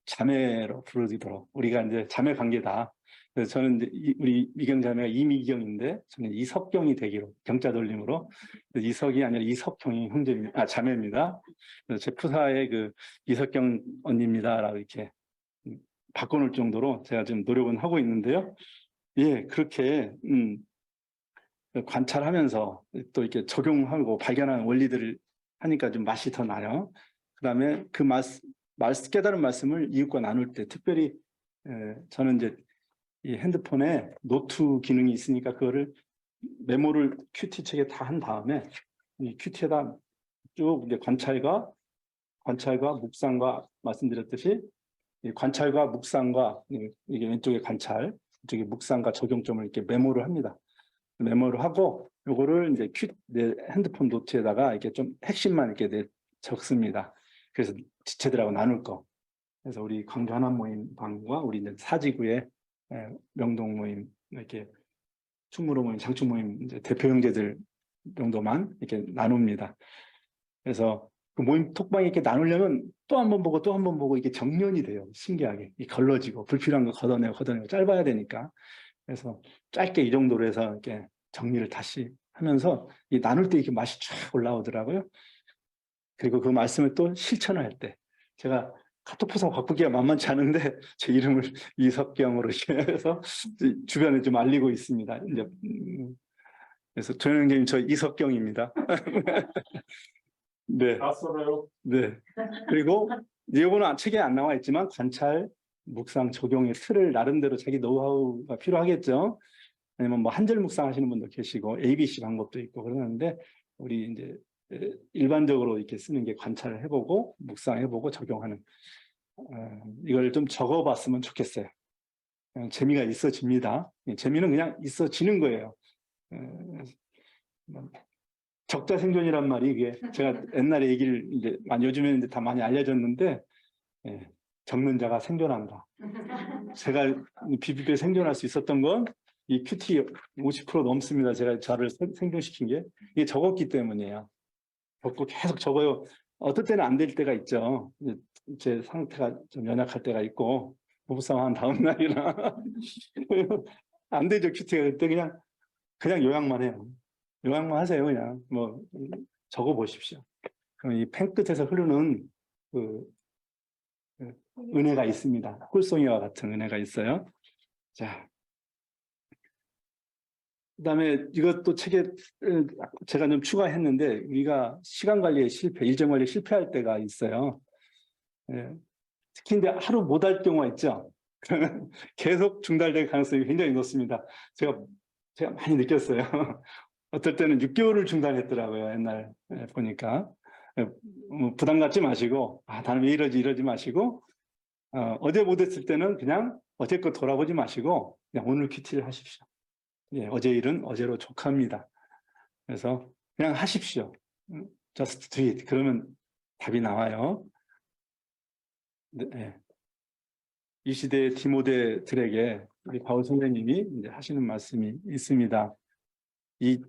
자매로 부르도록 우리가 이제 자매 관계다. 그래서 저는 이제 우리 미경 자매가 이미경인데 저는 이석경이 되기로 경자 돌림으로 이석이 아니라 이석경이 자매입니다. 그래서 제 푸사에 그 이석경 언니입니다라고 이렇게 바꿔놓을 정도로 제가 지금 노력은 하고 있는데요. 예, 그렇게 관찰하면서 또 이렇게 적용하고 발견하는 원리들을 하니까 좀 맛이 더 나요. 그다음에 그 깨달은 말씀을 이웃과 나눌 때 특별히 저는 이제 이 핸드폰에 노트 기능이 있으니까 그거를 메모를 큐티 책에 다 한 다음에 이 큐티에다 쭉 이제 관찰과 묵상과 말씀드렸듯이 이 관찰과 묵상과 이게 왼쪽에 관찰, 이쪽에 묵상과 적용점을 이렇게 메모를 합니다. 메모를 하고 요거를 이제 내 핸드폰 노트에다가 이렇게 좀 핵심만 이렇게 적습니다. 그래서 지체들하고 나눌 거. 그래서 우리 광주 하남 모임 방과 우리 이제 사지구의 명동 모임, 이렇게 충무로 모임, 장충 모임 이제 대표 형제들 정도만 이렇게 나눕니다. 그래서 그 모임 톡방에 이렇게 나누려면 또 한 번 보고 또 한 번 보고 이게 정년이 돼요. 신기하게. 걸러지고 불필요한 거 걷어내고 짧아야 되니까. 그래서 짧게 이 정도로 해서 이렇게 정리를 다시 하면서 이 나눌 때 이렇게 맛이 쫙 올라오더라고요. 그리고 그 말씀을 또 실천할 때 제가 카톡 푸사 바꾸기가 만만치 않은데 제 이름을 이석경으로 해서 주변에 좀 알리고 있습니다. 이제 그래서 조영님 저 이석경입니다. 네. 낯설어요. 네. 그리고 이거는 책에 안 나와 있지만 관찰, 묵상, 적용의 틀을 나름대로 자기 노하우가 필요하겠죠. 아니면 뭐 한절 묵상 하시는 분도 계시고 ABC 방법도 있고 그러는데 우리 이제 일반적으로 이렇게 쓰는 게 관찰을 해보고 묵상해보고 적용하는 이걸 좀 적어봤으면 좋겠어요. 재미가 있어집니다. 재미는 그냥 있어지는 거예요. 적자생존이란 말이 이게 제가 옛날에 얘기를 이제 요즘에는 이제 다 많이 알려졌는데 적는 자가 생존한다. 제가 비비비에 생존할 수 있었던 건 이 큐티 50% 넘습니다. 제가 저를 생존시킨 게 이게 적었기 때문이에요. 적고 계속 적어요. 어떨 때는 안 될 때가 있죠. 제 상태가 좀 연약할 때가 있고 부부싸움 한 다음 날이나 안 되죠. 큐티가 그때 그냥 요약만 해요. 요약만 하세요. 그냥 뭐 적어 보십시오. 그럼 이 펜 끝에서 흐르는 그 은혜가 있습니다. 꿀송이와 같은 은혜가 있어요. 자, 그다음에 이것도 책에 제가 좀 추가했는데 우리가 시간 관리에 일정 관리에 실패할 때가 있어요. 특히 이제 하루 못 할 경우가 있죠. 그러면 계속 중단될 가능성이 굉장히 높습니다. 제가 많이 느꼈어요. 어떨 때는 6개월을 중단했더라고요. 옛날 보니까. 부담 갖지 마시고 나는 왜 이러지 마시고 어제 못했을 때는 그냥 어제 거 돌아보지 마시고 그냥 오늘 큐티를 하십시오. 예, 어제 일은 어제로 족합니다. 그래서 그냥 하십시오. Just do it. 그러면 답이 나와요. 네. 이 시대의 디모데들에게 우리 바울 선생님이 이제 하시는 말씀이 있습니다. 이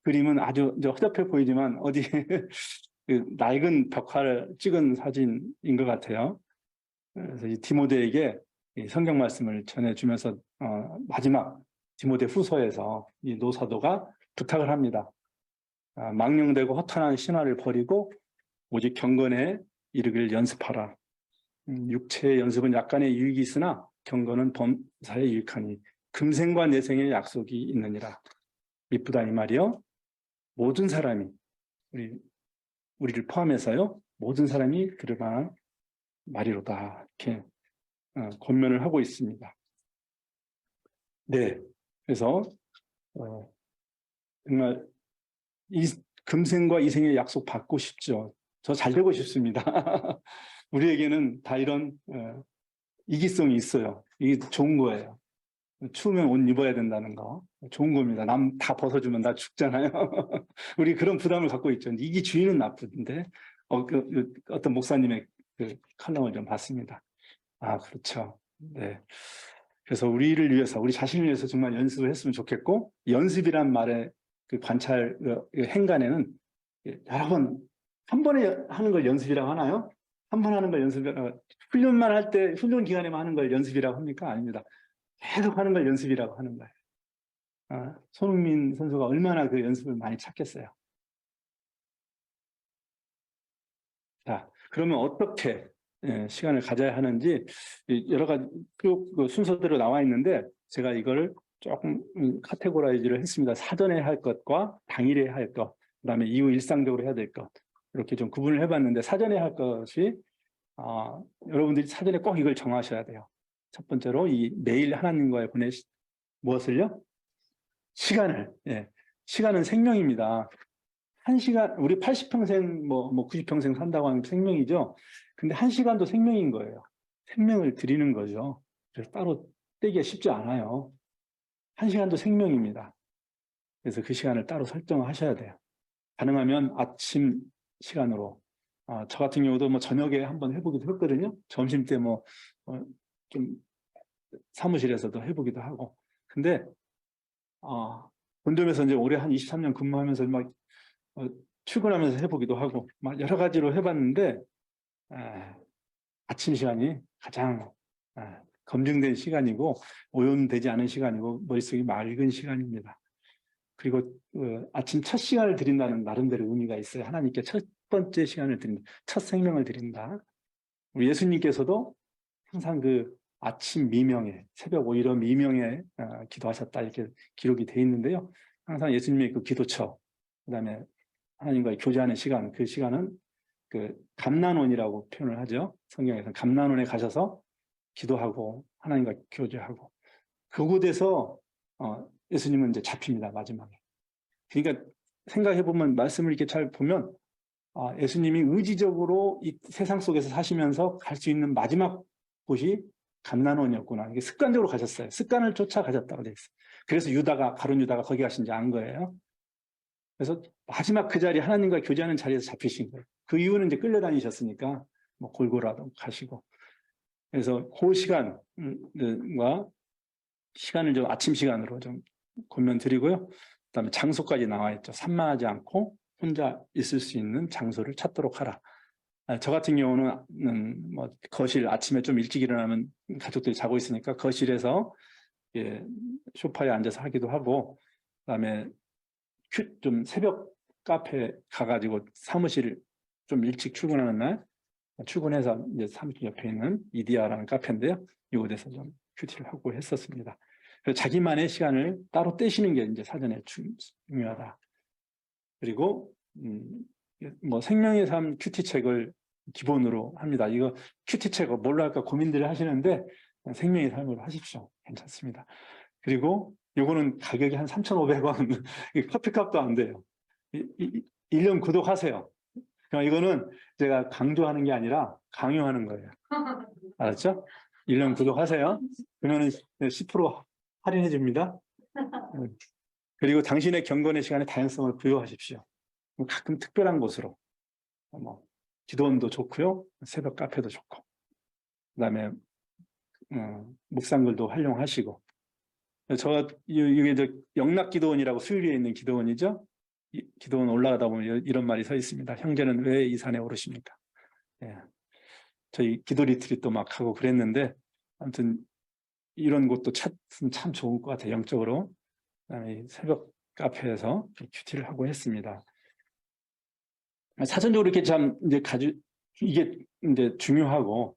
그림은 아주 허접해 보이지만 어디 그 낡은 벽화를 찍은 사진인 것 같아요. 그래서 이 디모데에게 이 성경 말씀을 전해주면서 마지막 디모데 후서에서 이 노사도가 부탁을 합니다. 망령되고 허탄한 신화를 버리고 오직 경건에 이르기를 연습하라. 육체의 연습은 약간의 유익이 있으나 경건은 범사에 유익하니 금생과 내생의 약속이 있느니라. 이쁘다 이 말이요. 모든 사람이 우리를 포함해서요. 모든 사람이 들을 만한 말이로다. 이렇게 권면을 하고 있습니다. 네, 그래서 정말 이 금생과 이생의 약속 받고 싶죠. 저 잘 되고 싶습니다. 우리에게는 다 이런 이기성이 있어요. 이게 좋은 거예요. 추우면 옷 입어야 된다는 거 좋은 겁니다. 남 다 벗어주면 나 죽잖아요. 우리 그런 부담을 갖고 있죠. 이기주의는 나쁜데 어떤 목사님의 그 칼럼을 좀 봤습니다. 아, 그렇죠. 네. 그래서 우리를 위해서, 우리 자신을 위해서 정말 연습을 했으면 좋겠고, 연습이란 말의 그 관찰, 행간에는 여러 번, 한 번에 하는 걸 연습이라고 하나요? 한 번 하는 걸 연습이라고, 훈련만 할 때, 훈련 기간에만 하는 걸 연습이라고 합니까? 아닙니다. 계속 하는 걸 연습이라고 하는 거예요. 손흥민 선수가 얼마나 그 연습을 많이 찾겠어요. 자, 그러면 어떻게 시간을 가져야 하는지 여러 가지 쭉 순서대로 나와 있는데 제가 이걸 조금 카테고라이즈를 했습니다. 사전에 할 것과 당일에 할 것, 그다음에 이후 일상적으로 해야 될 것, 이렇게 좀 구분을 해봤는데 사전에 할 것이 여러분들이 사전에 꼭 이걸 정하셔야 돼요. 첫 번째로 이 매일 하나님과의 무엇을요? 시간을. 시간은 생명입니다. 1시간, 우리 80평생, 90평생 산다고 하는 생명이죠. 근데 1시간도 생명인 거예요. 생명을 드리는 거죠. 그래서 따로 떼기가 쉽지 않아요. 1시간도 생명입니다. 그래서 그 시간을 따로 설정하셔야 돼요. 가능하면 아침 시간으로. 저 같은 경우도 저녁에 한번 해보기도 했거든요. 점심 때 좀 사무실에서도 해보기도 하고. 근데, 본점에서 이제 올해 한 23년 근무하면서 출근하면서 해보기도 하고, 여러 가지로 해봤는데, 아침 시간이 가장 검증된 시간이고, 오염되지 않은 시간이고, 머릿속이 맑은 시간입니다. 그리고 아침 첫 시간을 드린다는 나름대로 의미가 있어요. 하나님께 첫 번째 시간을 드린다. 첫 생명을 드린다. 우리 예수님께서도 항상 그 아침 미명에, 새벽 오히려 미명에 기도하셨다. 이렇게 기록이 돼 있는데요. 항상 예수님의 그 기도처, 그 다음에 하나님과의 교제하는 시간, 그 시간은 그 감난원이라고 표현을 하죠. 성경에서 감난원에 가셔서 기도하고 하나님과 교제하고 그곳에서 예수님은 이제 잡힙니다. 마지막에. 그러니까 생각해보면 말씀을 이렇게 잘 보면 예수님이 의지적으로 이 세상 속에서 사시면서 갈 수 있는 마지막 곳이 감난원이었구나. 이게 습관적으로 가셨어요. 습관을 쫓아 가셨다고 되어 있어요. 그래서 가룟 유다가 거기 가신지 안 거예요. 그래서 마지막 그 자리, 하나님과 교제하는 자리에서 잡히신 거예요. 그 이유는 이제 끌려다니셨으니까 골고라도 가시고. 그래서 그 시간과 시간을 좀 아침 시간으로 좀 권면 드리고요. 그다음에 장소까지 나와 있죠. 산만하지 않고 혼자 있을 수 있는 장소를 찾도록 하라. 저 같은 경우는 거실, 아침에 좀 일찍 일어나면 가족들이 자고 있으니까 거실에서 소파에 앉아서 하기도 하고, 그다음에 좀 새벽 카페 가가지고 사무실 좀 일찍 출근하는 날 출근해서 이제 사무실 옆에 있는 이디아라는 카페인데요. 이곳에서 좀 큐티를 하고 했었습니다. 그래서 자기만의 시간을 따로 떼시는 게 이제 사전에 중요하다. 그리고 생명의 삶 큐티 책을 기본으로 합니다. 이거 큐티 책 뭘로 할까 고민들을 하시는데 생명의 삶으로 하십시오. 괜찮습니다. 그리고 요거는 가격이 한 3,500원, 커피값도 안 돼요. 1년 구독하세요. 이거는 제가 강조하는 게 아니라 강요하는 거예요. 알았죠? 1년 구독하세요. 그러면 10% 할인해 줍니다. 그리고 당신의 경건의 시간에 다양성을 부여하십시오. 가끔 특별한 곳으로 기도원도 좋고요. 새벽 카페도 좋고. 그다음에 묵상글도 활용하시고. 이게 영락 기도원이라고 수유리에 있는 기도원이죠. 기도원 올라가다 보면 이런 말이 서 있습니다. 형제는 왜 이 산에 오르십니까? 저희 기도 리트릿도 막 하고 그랬는데 아무튼 이런 곳도 찾으면 참 좋은 것 같아요. 영적으로. 그다음에 새벽 카페에서 큐티를 하고 했습니다. 사전적으로 이렇게 참 이제 이게 이제 중요하고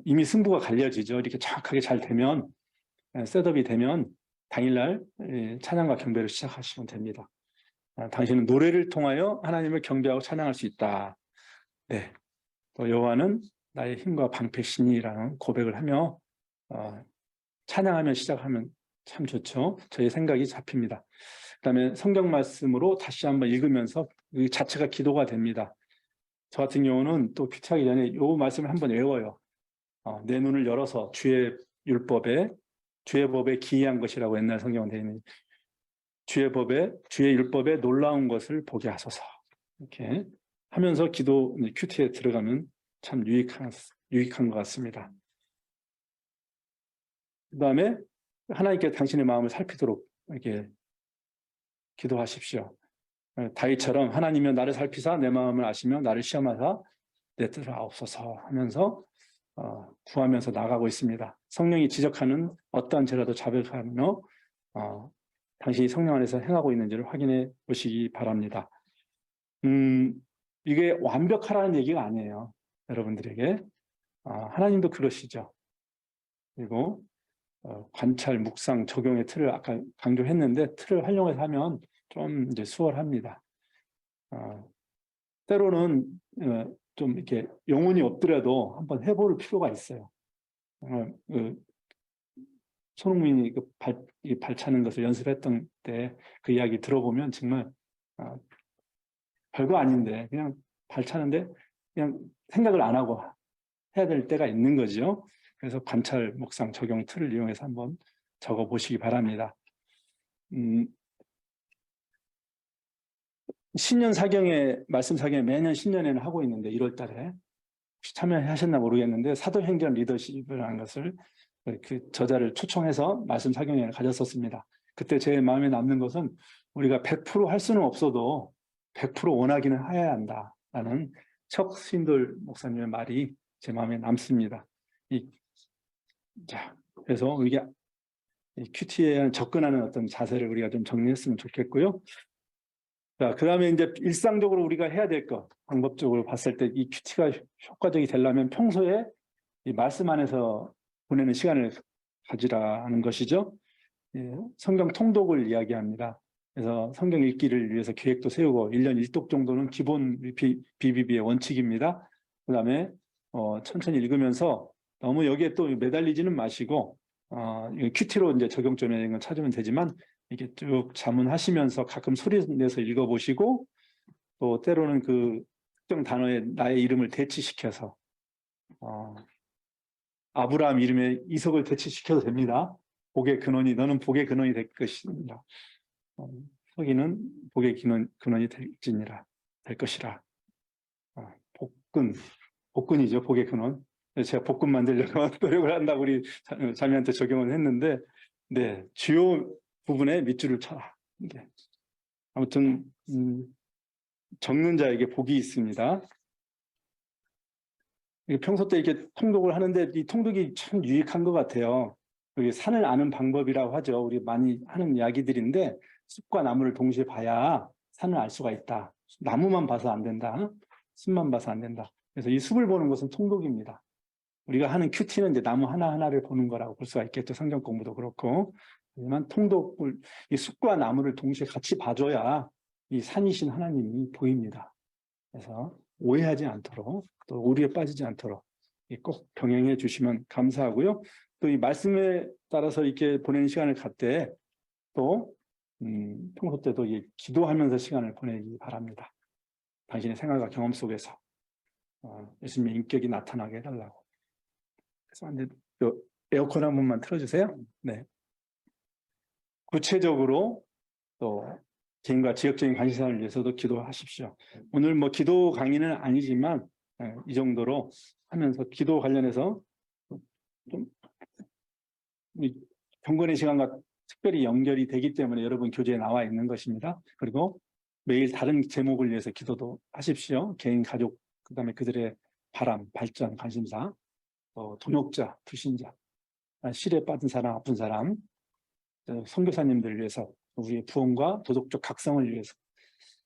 이미 승부가 갈려지죠. 이렇게 정확하게 잘 되면 셋업이 되면 당일날 찬양과 경배를 시작하시면 됩니다. 당신은 노래를 통하여 하나님을 경배하고 찬양할 수 있다. 네. 또 여호와는 나의 힘과 방패시니라는 고백을 하며 찬양하며 시작하면 참 좋죠. 저의 생각이 잡힙니다. 그다음에 성경 말씀으로 다시 한번 읽으면서 그 자체가 기도가 됩니다. 저 같은 경우는 또 큐티하기 전에 이 말씀을 한번 외워요. 내 눈을 열어서 주의 법에 기이한 것이라고 옛날 성경은 되어 있는 주의 율법에 놀라운 것을 보게 하소서. 이렇게 하면서 기도 큐티에 들어가면 참 유익한 것 같습니다. 그다음에 하나님께 당신의 마음을 살피도록 이렇게 기도하십시오. 다윗처럼 하나님이여 나를 살피사 내 마음을 아시며 나를 시험하사 내 뜻을 아옵소서 하면서 구하면서 나가고 있습니다. 성령이 지적하는 어떠한 죄라도 자백하며 당신이 성령 안에서 행하고 있는지를 확인해 보시기 바랍니다. 이게 완벽하라는 얘기가 아니에요. 여러분들에게. 하나님도 그러시죠. 그리고 관찰, 묵상, 적용의 틀을 아까 강조했는데 틀을 활용해서 하면 좀 이제 수월합니다. 때로는 좀 이렇게 영혼이 없더라도 한번 해볼 필요가 있어요. 손흥민이 발 차는 것을 연습했던 때 그 이야기 들어보면 정말 별거 아닌데 그냥 발 차는데 그냥 생각을 안 하고 해야 될 때가 있는 거죠. 그래서 관찰, 묵상, 적용 틀을 이용해서 한번 적어보시기 바랍니다. 신년 사경에 말씀 사경에 매년 신년에는 하고 있는데 1월 달에 혹시 참여하셨나 모르겠는데 사도행전 리더십이라는 것을 그 저자를 초청해서 말씀 사경회를 가졌었습니다. 그때 제 마음에 남는 것은 우리가 100% 할 수는 없어도 100% 원하기는 해야 한다라는 척 스윈돌 목사님의 말이 제 마음에 남습니다. 그래서 이게 큐티에 접근하는 어떤 자세를 우리가 좀 정리했으면 좋겠고요. 자, 그 다음에 이제 일상적으로 우리가 해야 될 것, 방법적으로 봤을 때 이 큐티가 효과적이 되려면 평소에 이 말씀 안에서 보내는 시간을 가지라는 것이죠. 성경 통독을 이야기합니다. 그래서 성경 읽기를 위해서 계획도 세우고 1년 1독 정도는 기본 BBB의 원칙입니다. 그 다음에 천천히 읽으면서 너무 여기에 또 매달리지는 마시고 큐티로 이제 적용점에 있는 건 찾으면 되지만 이렇게 쭉 자문하시면서 가끔 소리 내서 읽어보시고 또 때로는 그 특정 단어에 나의 이름을 대치시켜서 아브라함 이름에 이삭을 대치시켜도 됩니다. 복의 근원이 너는 복의 근원이 될 것이니라. 서기는 복의 근원이 될 것이라. 복근이죠. 복의 근원. 제가 복근 만들려고 노력을 한다고 우리 자매한테 적용을 했는데, 네, 주요 부분에 밑줄을 쳐라. 네. 아무튼 적는 자에게 복이 있습니다. 평소 때 이렇게 통독을 하는데 이 통독이 참 유익한 것 같아요. 여기 산을 아는 방법이라고 하죠. 우리 많이 하는 이야기들인데 숲과 나무를 동시에 봐야 산을 알 수가 있다. 나무만 봐서 안 된다. 숲만 봐서 안 된다. 그래서 이 숲을 보는 것은 통독입니다. 우리가 하는 큐티는 이제 나무 하나하나를 보는 거라고 볼 수가 있겠죠. 성경 공부도 그렇고. 하지만 통독을, 이 숲과 나무를 동시에 같이 봐줘야 이 산이신 하나님이 보입니다. 그래서 오해하지 않도록 또 오류에 빠지지 않도록 꼭 병행해 주시면 감사하고요. 또 이 말씀에 따라서 이렇게 보내는 시간을 갖되 또 평소 때도 기도하면서 시간을 보내기 바랍니다. 당신의 생활과 경험 속에서 예수님의 인격이 나타나게 해달라고. 그래서 이제 에어컨 한 번만 틀어주세요. 네. 구체적으로 또 개인과 지역적인 관심사를 위해서도 기도하십시오. 오늘 뭐 기도 강의는 아니지만 이 정도로 하면서 기도 관련해서 좀 경건의 시간과 특별히 연결이 되기 때문에 여러분 교재에 나와 있는 것입니다. 그리고 매일 다른 제목을 위해서 기도도 하십시오. 개인, 가족, 그다음에 그들의 바람, 발전, 관심사, 동역자, 불신자, 실에 빠진 사람, 아픈 사람, 선교사님들을 위해서 우리의 부흥과 도덕적 각성을 위해서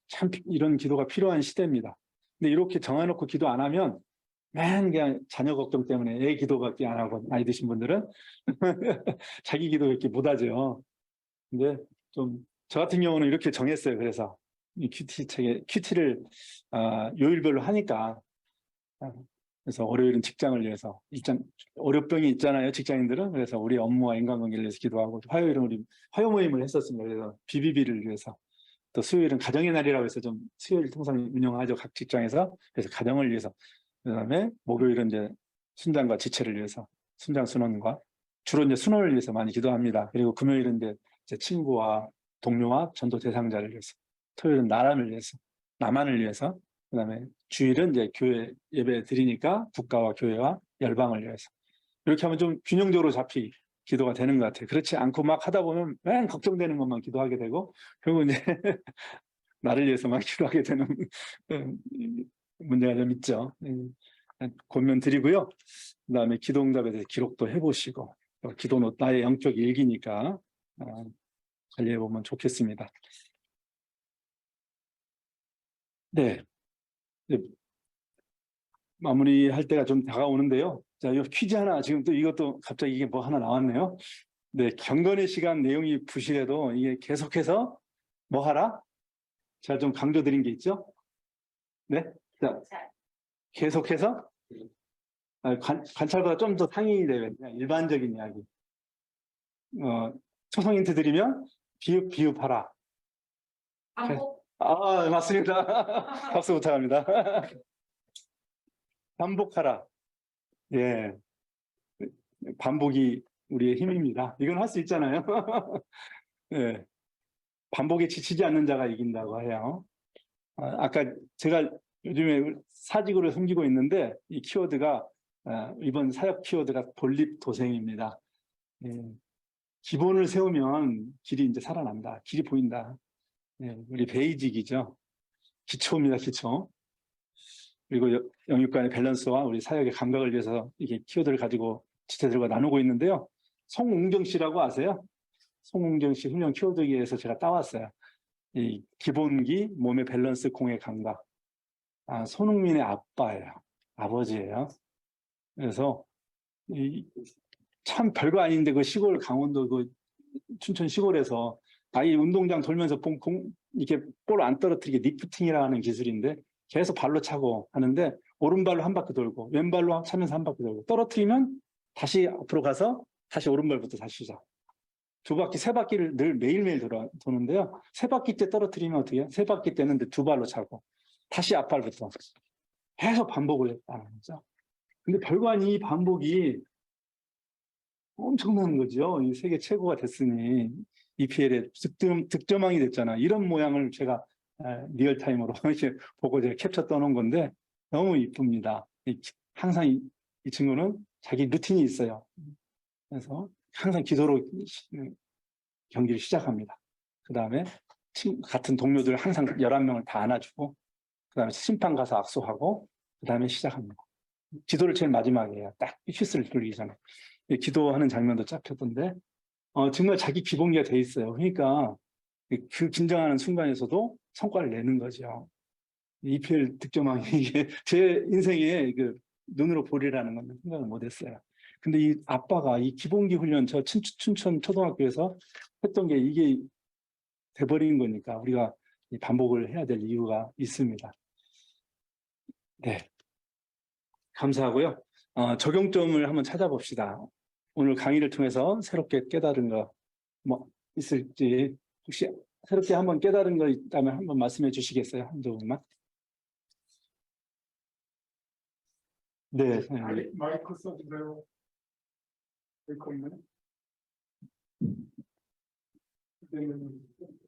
참 이런 기도가 필요한 시대입니다. 근데 이렇게 정해놓고 기도 안 하면 맨 그냥 자녀 걱정 때문에 애 기도밖에 안 하고 나이 드신 분들은 자기 기도밖에 못 하죠. 근데 좀 저 같은 경우는 이렇게 정했어요. 그래서 이 큐티 책에 큐티를 요일별로 하니까 그래서 월요일은 직장을 위해서 월요병이 있잖아요. 직장인들은. 그래서 우리 업무와 인간관계를 위해서 기도하고 화요일은 우리 화요 모임을 했었습니다. 그래서 BBB를 위해서 또 수요일은 가정의 날이라고 해서 좀 수요일 통상 운영하죠. 각 직장에서. 그래서 가정을 위해서 그다음에 목요일은 이제 순장과 지체를 위해서 순장 순원과 주로 이제 순원을 위해서 많이 기도합니다. 그리고 금요일은 이제 제 친구와 동료와 전도 대상자를 위해서, 토요일은 나라를 위해서, 남한을 위해서, 그다음에 주일은 이제 교회 예배 드리니까 국가와 교회와 열방을 위해서. 이렇게 하면 좀 균형적으로 잡히 기도가 되는 것 같아요. 그렇지 않고 막 하다 보면 맨 걱정되는 것만 기도하게 되고 결국 이제 나를 위해서만 기도하게 되는 문제가 좀 있죠. 고민 드리고요. 그다음에 기도응답에 대해서 기록도 해보시고 기도노트 나의 영적 일기니까 관리해보면 좋겠습니다. 네. 마무리할 때가 좀 다가오는데요. 자, 이 퀴즈 하나 지금 또 이것도 갑자기 이게 뭐 하나 나왔네요. 네, 경건의 시간 내용이 부실해도 이게 계속해서 뭐 하라? 제가 좀 강조드린 게 있죠? 네, 자, 계속해서 관찰보다 좀 더 상위 레벨, 일반적인 이야기. 초성 힌트 드리면 비읍하라. 맞습니다. 박수 부탁합니다. 반복하라. 예. 반복이 우리의 힘입니다. 이건 할 수 있잖아요. 예. 반복에 지치지 않는 자가 이긴다고 해요. 아까 제가 요즘에 사직으로 섬기고 있는데 이 키워드가 이번 사역 키워드가 돌립도생입니다. 예. 기본을 세우면 길이 이제 살아난다. 길이 보인다. 예. 우리 베이직이죠. 기초입니다. 기초. 그리고 영육간의 밸런스와 우리 사역의 감각을 위해서 이게 키워드를 가지고 지체들과 나누고 있는데요. 송웅정 씨라고 아세요? 송웅정 씨 훈련 키워드기에서 제가 따왔어요. 이 기본기, 몸의 밸런스, 공의 감각. 손흥민의 아빠예요. 아버지예요. 그래서 참 별거 아닌데 그 시골 강원도 그 춘천 시골에서 아이 운동장 돌면서 이렇게 볼 안 떨어뜨리게 리프팅이라고 하는 기술인데 계속 발로 차고 하는데 오른발로 한 바퀴 돌고 왼발로 차면서 한 바퀴 돌고 떨어뜨리면 다시 앞으로 가서 다시 오른발부터 다시 시작. 두 바퀴, 세 바퀴를 늘 매일매일 도는데요. 세 바퀴째 떨어뜨리면 어떻게 해요? 세 바퀴 때는데 두 발로 차고 다시 앞발부터 계속 반복을 했다는 거죠. 근데 별거 아닌 이 반복이 엄청난 거죠. 이 세계 최고가 됐으니 EPL의 득점왕이 됐잖아. 이런 모양을 제가 리얼타임으로 이렇게 보고 제가 캡처 떠놓은 건데 너무 이쁩니다. 항상 이 친구는 자기 루틴이 있어요. 그래서 항상 기도로 경기를 시작합니다. 그 다음에 같은 동료들 항상 11명을 다 안아주고 그 다음에 심판 가서 악수하고 그 다음에 시작합니다. 기도를 제일 마지막에 해요. 딱 휘슬을 돌리기 전에. 기도하는 장면도 잡혔던데 정말 자기 기본기가 돼 있어요. 그러니까 그 긴장하는 순간에서도 성과를 내는 거죠. EPL 득점왕이 이게 제 인생에 그 눈으로 보리라는 건 생각을 못했어요. 근데 이 아빠가 이 기본기 훈련 저 춘천 초등학교에서 했던 게 이게 돼버린 거니까 우리가 반복을 해야 될 이유가 있습니다. 네, 감사하고요. 적용점을 한번 찾아봅시다. 오늘 강의를 통해서 새롭게 깨달은 거 뭐 있을지 혹시 새롭게 한번 깨달은 거 있다면 한번 말씀해 주시겠어요? 한두 분만. 네. 마이크 써주세요. 마이크 없네.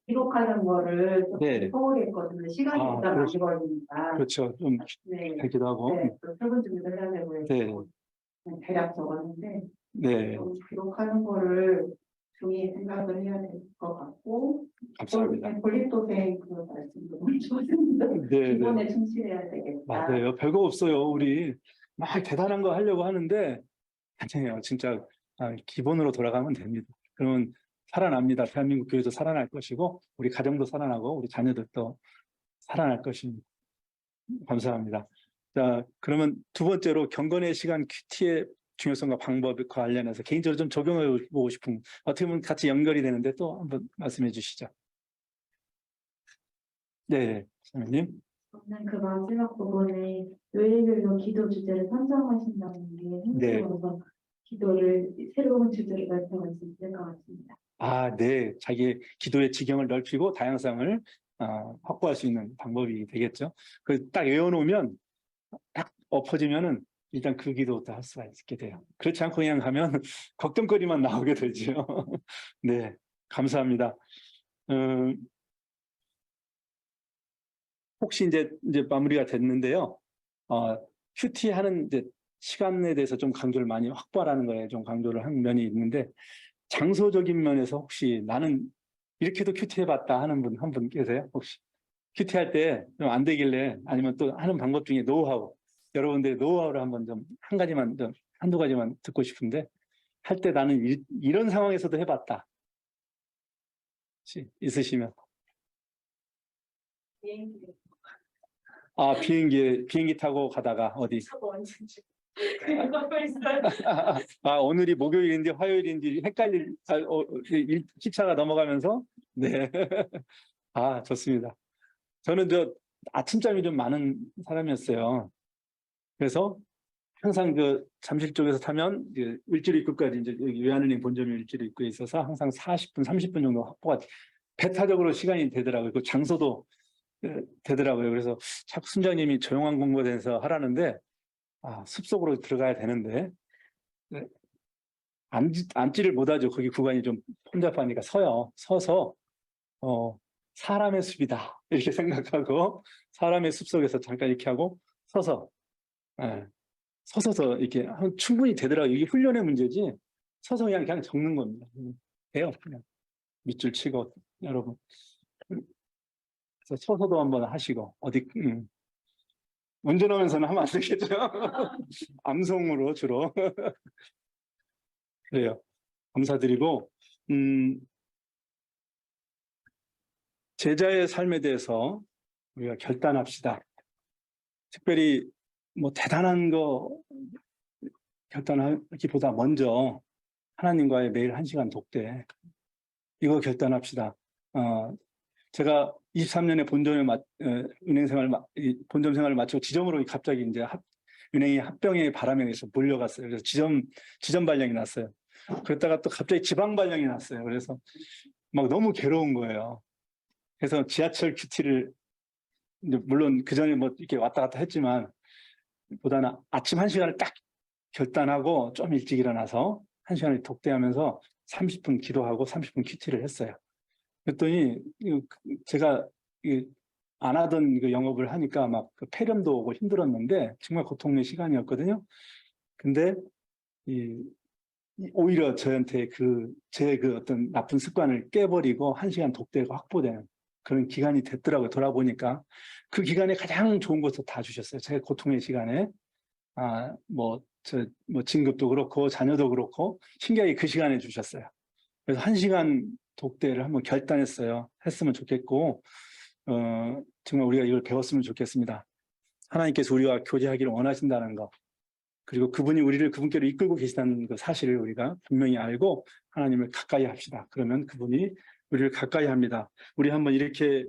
기록하는 거를 좀 네. 소홀했거든요. 시간이 일단 많이 걸리니까. 그렇죠. 좀 네. 하기도 하고. 네. 또 출근 준비도 해야 되고 해서 네. 대략 적었는데 네. 좀 기록하는 거를 중요히 생각을 해야 될 것 같고 감사합니다. 볼립도생 그 말씀도 너무 좋았습니다. 네. 기본에 충실해야 되겠다. 맞아요. 별거 없어요. 우리 막 대단한 거 하려고 하는데 아니에요. 진짜 기본으로 돌아가면 됩니다. 그러면 살아납니다. 대한민국 교회도 살아날 것이고 우리 가정도 살아나고 우리 자녀들도 살아날 것입니다. 감사합니다. 자, 그러면 두 번째로 경건의 시간 큐티의 중요성과 방법과 관련해서 개인적으로 좀 적용해 보고 싶은, 어떻게 보면 같이 연결이 되는데 또 한번 말씀해 주시죠. 네, 선생님. 저는 그 마지막 부분에 요일별로 기도 주제를 선정하신다는 게 네. 흥미로워서 기도를 새로운 주제를 말씀할 수 있을 것 같습니다. 아, 네. 자기 기도의 지경을 넓히고 다양성을 확보할 수 있는 방법이 되겠죠. 그 딱 외워놓으면 딱 엎어지면은 일단 그 기도부터 할 수가 있게 돼요. 그렇지 않고 그냥 가면 걱정거리만 나오게 되죠. 네, 감사합니다. 혹시 이제 마무리가 됐는데요. 큐티 하는 이제 시간에 대해서 좀 강조를 많이 확보하라는 거에 좀 강조를 한 면이 있는데, 장소적인 면에서 혹시 나는 이렇게도 큐티 해봤다 하는 분 한 분 계세요? 혹시 큐티 할 때 좀 안 되길래, 아니면 또 하는 방법 중에 노하우, 여러분들의 노하우를 한번 좀 한 가지만 좀 한두 가지만 듣고 싶은데, 할 때 나는 이런 상황에서도 해봤다. 혹시 있으시면. 아, 비행기 타고 가다가 어디? 아, 오늘이 목요일인지 화요일인지 헷갈릴, 시차가 넘어가면서? 네. 아, 좋습니다. 저는 아침잠이 좀 많은 사람이었어요. 그래서 항상 잠실 쪽에서 타면 일지로 입구까지 이제 여기 외환은행 본점이 일지로 입구에 있어서 항상 40분, 30분 정도 확보가 배타적으로 시간이 되더라고요. 그 장소도 되더라고요. 그래서 자꾸 순장님이 조용한 공간에서 하라는데, 숲속으로 들어가야 되는데, 앉지를 못하죠. 거기 구간이 좀 혼잡하니까 서서, 사람의 숲이다. 이렇게 생각하고, 사람의 숲속에서 잠깐 이렇게 하고, 서서 이렇게 하면 충분히 되더라고요. 이게 훈련의 문제지, 서서 그냥 적는 겁니다. 돼요. 그냥. 밑줄 치고, 여러분. 그래서 서서도 한번 하시고, 운전하면서는 하면 안 되겠죠? 암송으로 주로. 그래요. 감사드리고, 제자의 삶에 대해서 우리가 결단합시다. 특별히 뭐 대단한 거 결단하기보다 먼저 하나님과의 매일 1시간 독대, 이거 결단합시다. 제가 23년에 본점 생활을 마치고 지점으로 갑자기 이제 은행이 합병의 바람에 의해서 몰려갔어요. 그래서 지점 발령이 났어요. 그랬다가 또 갑자기 지방 발령이 났어요. 그래서 막 너무 괴로운 거예요. 그래서 지하철 큐티를, 물론 그 전에 뭐 이렇게 왔다 갔다 했지만, 보다는 아침 1시간을 딱 결단하고 좀 일찍 일어나서 1시간을 독대하면서 30분 기도하고 30분 큐티를 했어요. 그랬더니 제가 안 하던 그 영업을 하니까 막 폐렴도 오고 힘들었는데 정말 고통의 시간이었거든요. 근데 오히려 저한테 제 어떤 나쁜 습관을 깨버리고 1시간 독대가 확보되는 그런 기간이 됐더라고요. 돌아보니까 그 기간에 가장 좋은 것을 다 주셨어요. 제 고통의 시간에 진급도 그렇고 자녀도 그렇고 신기하게 그 시간에 주셨어요. 그래서 1시간 독대를 한번 결단했어요. 했으면 좋겠고, 정말 우리가 이걸 배웠으면 좋겠습니다. 하나님께서 우리와 교제하기를 원하신다는 것, 그리고 그분이 우리를 그분께로 이끌고 계시다는 그 사실을 우리가 분명히 알고 하나님을 가까이 합시다. 그러면 그분이 우리를 가까이 합니다. 우리 한번 이렇게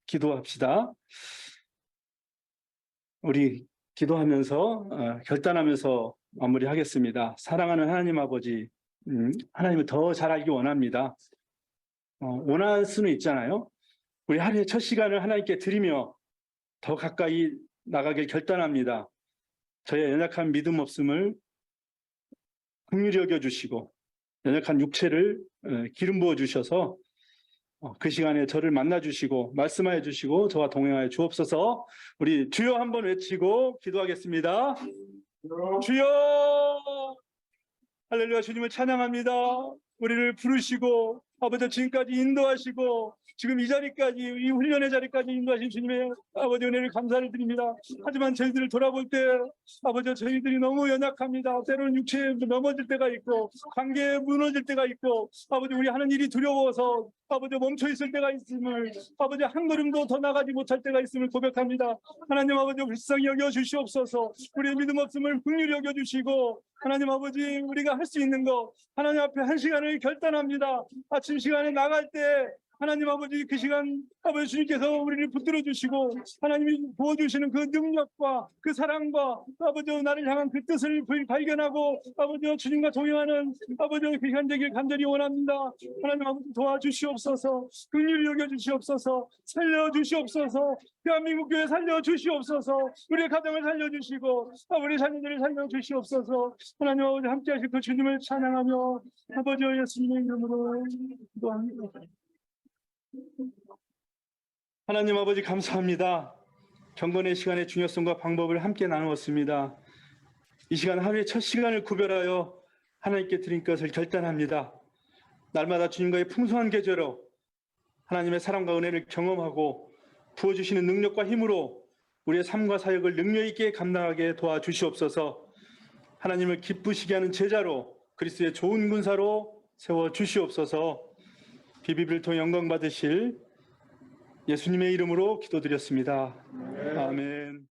기도합시다. 우리 기도하면서 결단하면서 마무리하겠습니다. 사랑하는 하나님 아버지, 하나님을 더 잘 알기 원합니다. 원할 수는 있잖아요. 우리 하루의 첫 시간을 하나님께 드리며 더 가까이 나가길 결단합니다. 저의 연약한 믿음 없음을 긍휼히 여겨주시고 연약한 육체를 기름 부어 주셔서 그 시간에 저를 만나주시고 말씀하여 주시고 저와 동행하여 주옵소서. 우리 주여 한번 외치고 기도하겠습니다. 주여! 할렐루야. 주님을 찬양합니다. 우리를 부르시고 아버지 지금까지 인도하시고 지금 이 자리까지 이 훈련의 자리까지 인도하신 주님의 아버지 은혜를 감사를 드립니다. 하지만 저희들을 돌아볼 때 아버지 저희들이 너무 연약합니다. 때로는 육체에 넘어질 때가 있고 관계에 무너질 때가 있고 아버지 우리 하는 일이 두려워서 아버지 멈춰 있을 때가 있음을 아버지 한 걸음도 더 나가지 못할 때가 있음을 고백합니다. 하나님 아버지 불쌍히 여겨 주시옵소서. 우리의 믿음 없음을 긍휼히 여겨 주시고 하나님 아버지 우리가 할 수 있는 거 하나님 앞에 한 시간을 결단합니다. 아침 시간에 나갈 때 하나님 아버지 그 시간 아버지 주님께서 우리를 붙들어 주시고 하나님이 부어주시는 그 능력과 그 사랑과 아버지 나를 향한 그 뜻을 발견하고 아버지 주님과 동행하는 아버지 그 시간 되길 간절히 원합니다. 하나님 아버지 도와주시옵소서. 긍휼히 여겨주시옵소서. 살려주시옵소서. 대한민국 교회 살려주시옵소서. 우리의 가정을 살려주시고 우리 자녀들을 살려주시옵소서. 하나님 아버지 함께하실 그 주님을 찬양하며 아버지 예수님의 이름으로 기도합니다. 하나님 아버지 감사합니다. 경건의 시간의 중요성과 방법을 함께 나누었습니다. 이 시간 하루의 첫 시간을 구별하여 하나님께 드린 것을 결단합니다. 날마다 주님과의 풍성한 계절로 하나님의 사랑과 은혜를 경험하고 부어주시는 능력과 힘으로 우리의 삶과 사역을 능력 있게 감당하게 도와주시옵소서. 하나님을 기쁘시게 하는 제자로 그리스도의 좋은 군사로 세워주시옵소서. 비비를 통해 영광 받으실 예수님의 이름으로 기도드렸습니다. 아멘.